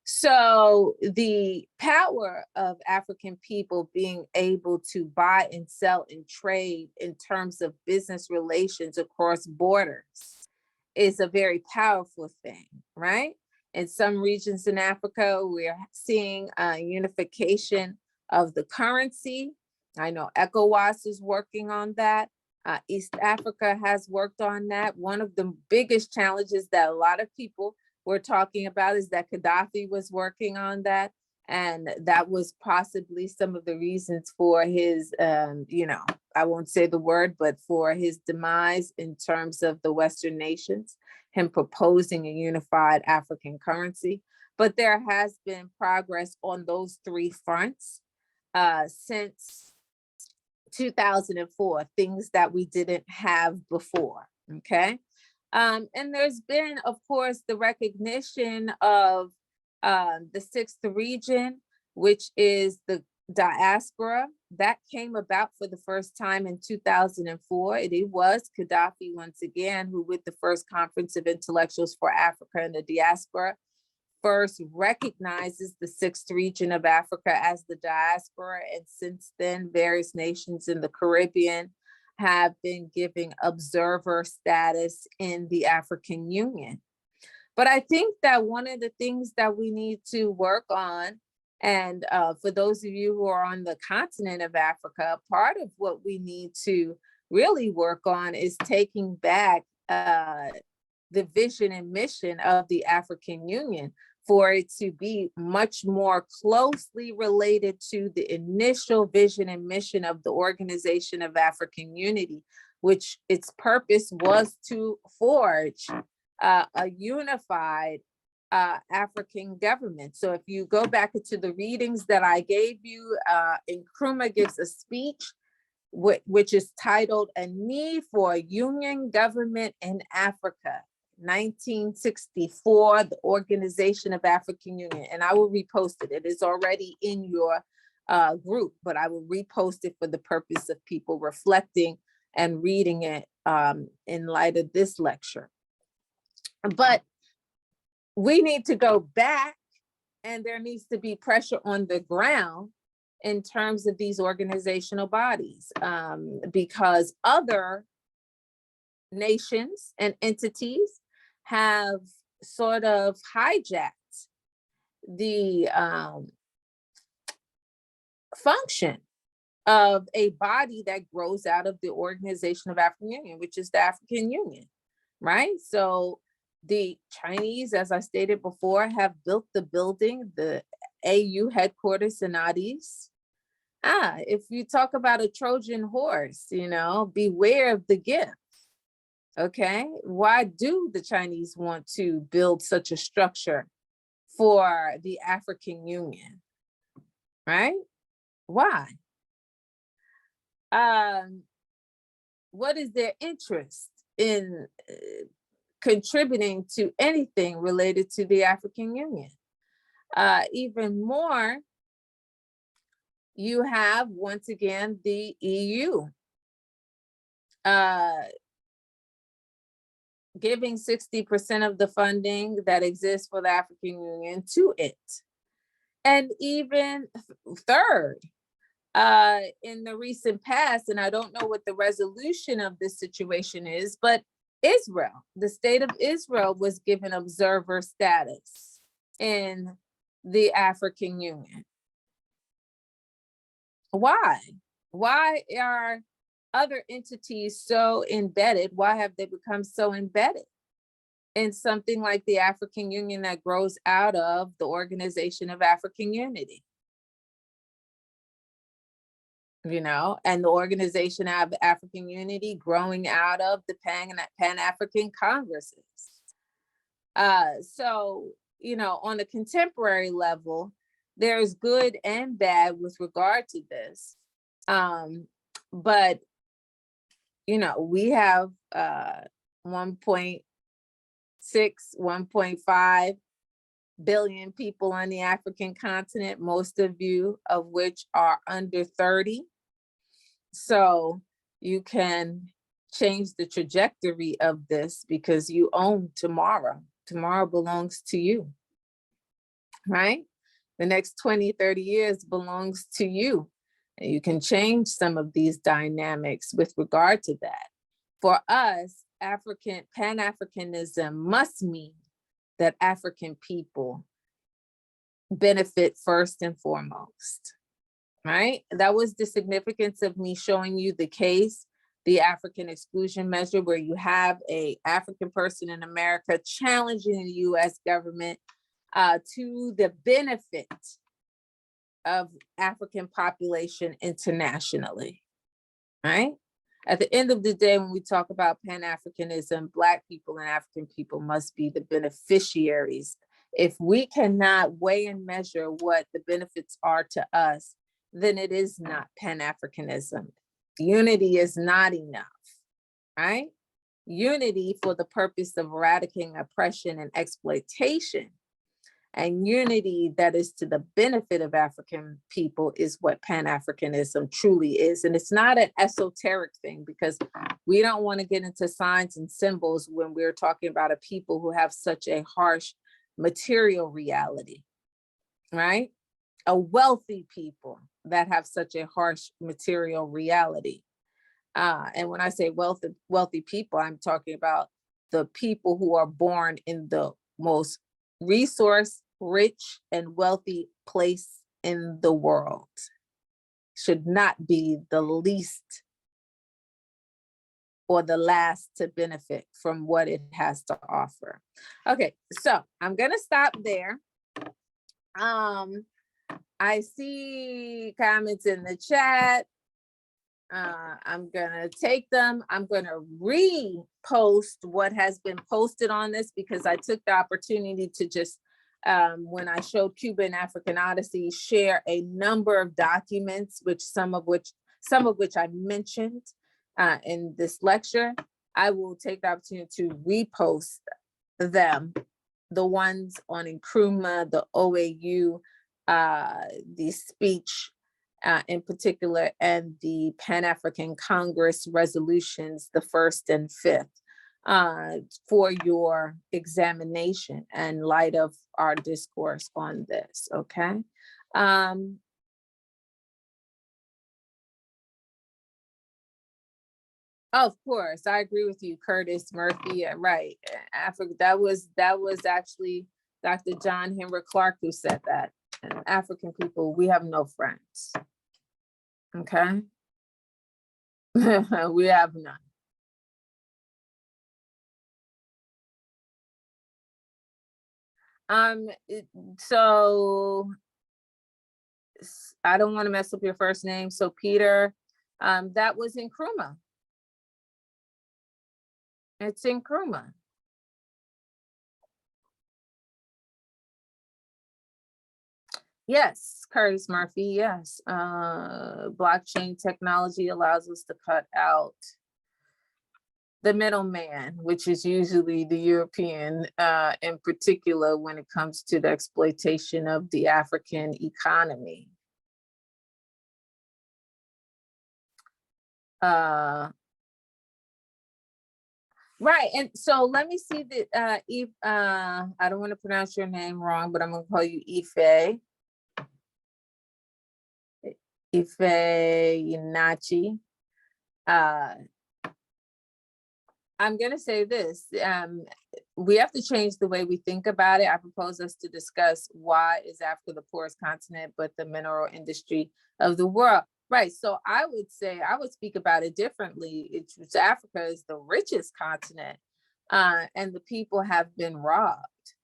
So the power of African people being able to buy and sell and trade in terms of business relations across borders is a very powerful thing, right? In some regions in Africa, we're seeing a unification of the currency. I know ECOWAS is working on that. East Africa has worked on that. One of the biggest challenges that a lot of people were talking about is that Gaddafi was working on that. And that was possibly some of the reasons for his, I won't say the word, but for his demise in terms of the Western nations, him proposing a unified African currency. But there has been progress on those three fronts since 2004, things that we didn't have before, okay? And there's been, of course, the recognition of the sixth region, which is the diaspora. That came about for the first time in 2004. It was Gaddafi, once again, who with the first Conference of Intellectuals for Africa and the Diaspora, first recognizes the sixth region of Africa as the diaspora. And since then, various nations in the Caribbean have been giving observer status in the African Union. But I think that one of the things that we need to work on, and for those of you who are on the continent of Africa, part of what we need to really work on is taking back the vision and mission of the African Union, for it to be much more closely related to the initial vision and mission of the Organization of African Unity, which its purpose was to forge a unified African government. So if you go back into the readings that I gave you, Nkrumah gives a speech which is titled "A Need for a Union Government in Africa." 1964, the Organization of African Union, and I will repost it. It is already in your group, but I will repost it for the purpose of people reflecting and reading it in light of this lecture. But we need to go back, and there needs to be pressure on the ground in terms of these organizational bodies, because other nations and entities have sort of hijacked the function of a body that grows out of the Organization of African Union, which is the African Union, right? So the Chinese, as I stated before, have built the building, the AU headquarters in Addis. If you talk about a Trojan horse, beware of the gift. Okay, why do the Chinese want to build such a structure for the African Union, right? Why? What is their interest in contributing to anything related to the African Union. Even more, you have, once again, the EU giving 60% of the funding that exists for the African Union to it. And even third, in the recent past, and I don't know what the resolution of this situation is, but Israel, the state of Israel, was given observer status in the African Union. Why? Why are other entities so embedded? Why have they become so embedded in something like the African Union that grows out of the Organization of African Unity? You know, and the Organization of African Unity growing out of the Pan-African Congresses. So, you know, on a contemporary level, there's good and bad with regard to this. But, you know, we have 1.6, 1.5 billion people on the African continent, most of you of which are under 30. So you can change the trajectory of this because you own tomorrow. Tomorrow belongs to you, right? The next 20, 30 years belongs to you. And you can change some of these dynamics with regard to that. For us, Pan-Africanism must mean that African people benefit first and foremost, right? That was the significance of me showing you the case, the African exclusion measure, where you have an African person in America challenging the US government to the benefit of African population internationally, right? At the end of the day, when we talk about Pan-Africanism, Black people and African people must be the beneficiaries. If we cannot weigh and measure what the benefits are to us, then it is not Pan-Africanism. Unity is not enough, right? Unity for the purpose of eradicating oppression and exploitation, and unity that is to the benefit of African people is what Pan-Africanism truly is. And it's not an esoteric thing, because we don't want to get into signs and symbols when we're talking about a people who have such a harsh material reality, right? A wealthy people that have such a harsh material reality. And when I say wealthy people, I'm talking about the people who are born in the most resource rich and wealthy place in the world. Should not be the least or the last to benefit from what it has to offer. Okay, so I'm gonna stop there. I see comments in the chat. I'm gonna take them. I'm gonna repost what has been posted on this, because I took the opportunity to just, when I showed Cuba and African Odyssey, share a number of documents, some of which I mentioned in this lecture. I will take the opportunity to repost them, the ones on Nkrumah, the OAU, the speech in particular, and the Pan-African Congress resolutions, the 1st and 5th, for your examination in light of our discourse on this, okay? Of course, I agree with you, Curtis Murphy, right. Africa, that was actually Dr. John Henrik Clarke who said that. African people, we have no friends. Okay. We have none. So I don't want to mess up your first name. So Peter, that was in Nkrumah. It's in Nkrumah. Yes, Curtis Murphy, yes. Blockchain technology allows us to cut out the middleman, which is usually the European in particular when it comes to the exploitation of the African economy. Right, and so let me see that Eve, I don't want to pronounce your name wrong, but I'm gonna call you Ife. Ife Inachi. I'm gonna say this, we have to change the way we think about it. I propose us to discuss why is Africa the poorest continent, but the mineral industry of the world. Right, so I would say, I would speak about it differently. It's Africa is the richest continent, and the people have been robbed.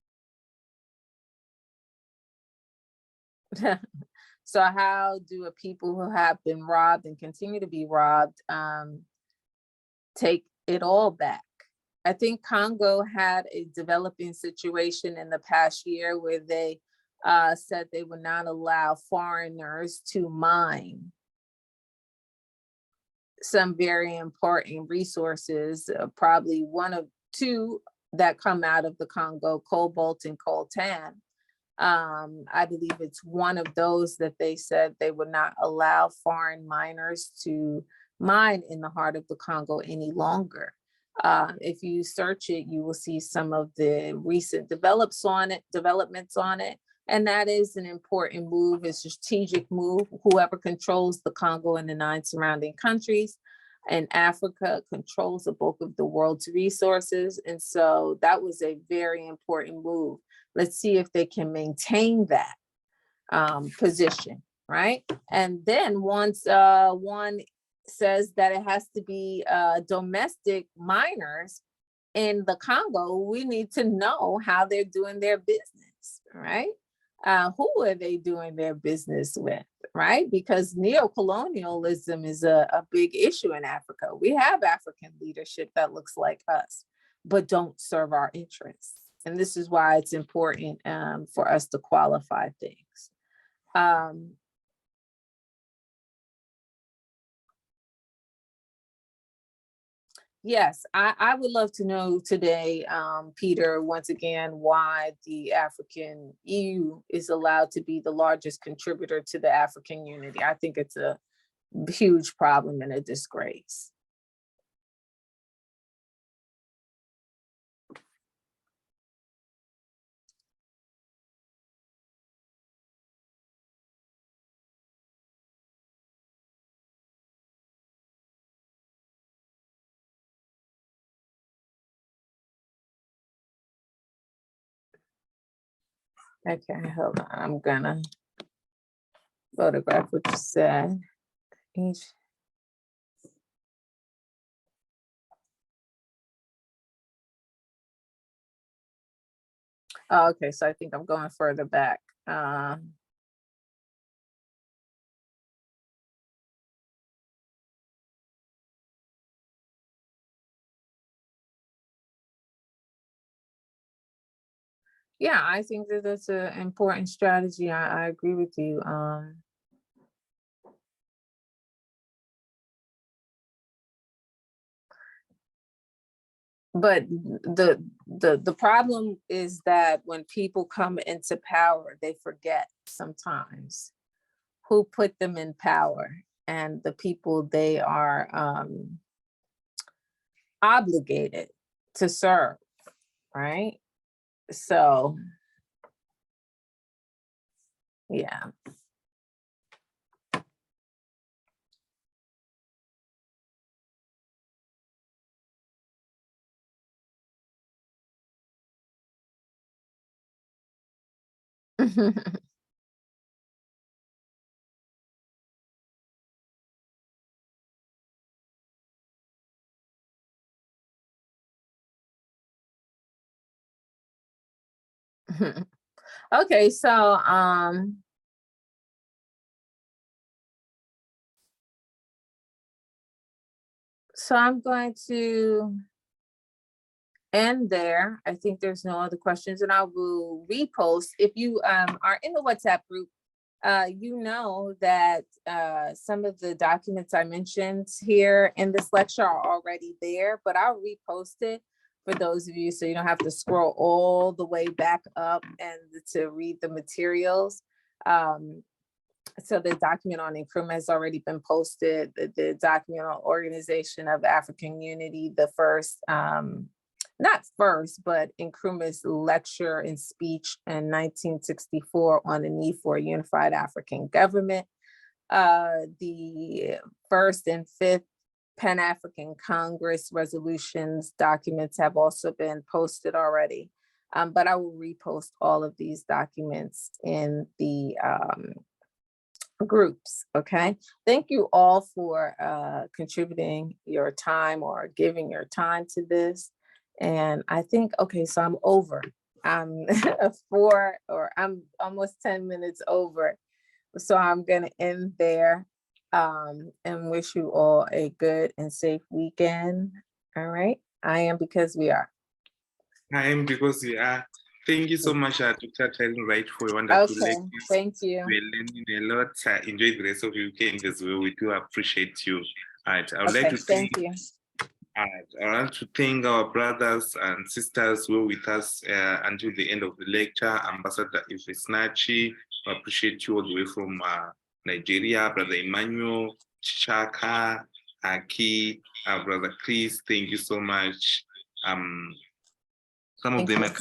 So how do a people who have been robbed and continue to be robbed take it all back? I think Congo had a developing situation in the past year where they said they would not allow foreigners to mine some very important resources, probably one of two that come out of the Congo, cobalt and coltan. I believe it's one of those that they said they would not allow foreign miners to mine in the heart of the Congo any longer. If you search it, you will see some of the recent developments on it. And that is an important move, a strategic move. Whoever controls the Congo and the 9 surrounding countries and Africa controls the bulk of the world's resources. And so that was a very important move. Let's see if they can maintain that position, right? And then once one says that it has to be domestic miners in the Congo, we need to know how they're doing their business, right? Who are they doing their business with, right? Because neocolonialism is a big issue in Africa. We have African leadership that looks like us, but don't serve our interests. And this is why it's important for us to qualify things. Yes, I would love to know today, Peter, once again, why the African EU is allowed to be the largest contributor to the African unity. I think it's a huge problem and a disgrace. Okay, hold on. I'm gonna photograph what you said. Oh, okay, so I think I'm going further back. Yeah, I think that that's an important strategy. I agree with you. But the problem is that when people come into power, they forget sometimes who put them in power and the people they are obligated to serve, right? So, yeah. Okay, so I'm going to end there. I think there's no other questions, and I will repost. If you are in the WhatsApp group, you know that some of the documents I mentioned here in this lecture are already there, but I'll repost it for those of you so you don't have to scroll all the way back up and to read the materials. So the document on Nkrumah has already been posted. The document on Organization of African Unity, the first, not first, but Nkrumah's lecture and speech in 1964 on the need for a unified African government. The first and fifth Pan-African Congress resolutions documents have also been posted already. But I will repost all of these documents in the groups, okay? Thank you all for contributing your time or giving your time to this. And I think, okay, so I'm over. I'm I'm almost 10 minutes over. So I'm gonna end there and wish you all a good and safe weekend. All right, I am because we are. I am because we are. Thank you so much, Dr. Tyron Wright, for your wonderful lecture. Thank you. We're learning a lot. Enjoy the rest of your weekend as well. We do appreciate you. I would like to thank you. I want to thank our brothers and sisters who were with us until the end of the lecture. Ambassador Ifesnachi, I appreciate you all the way from Nigeria. Brother Emmanuel, Chaka, Aki, Brother Chris, thank you so much. Some of them are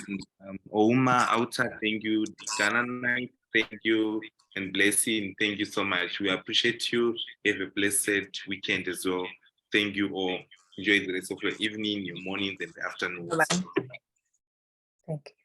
Ouma, Outer, thank you. Ghana Night, thank you. And Blessing, thank you so much. We appreciate you. Have a blessed weekend as well. Thank you all. Enjoy the rest of your evening, your mornings, and the afternoons. Thank you.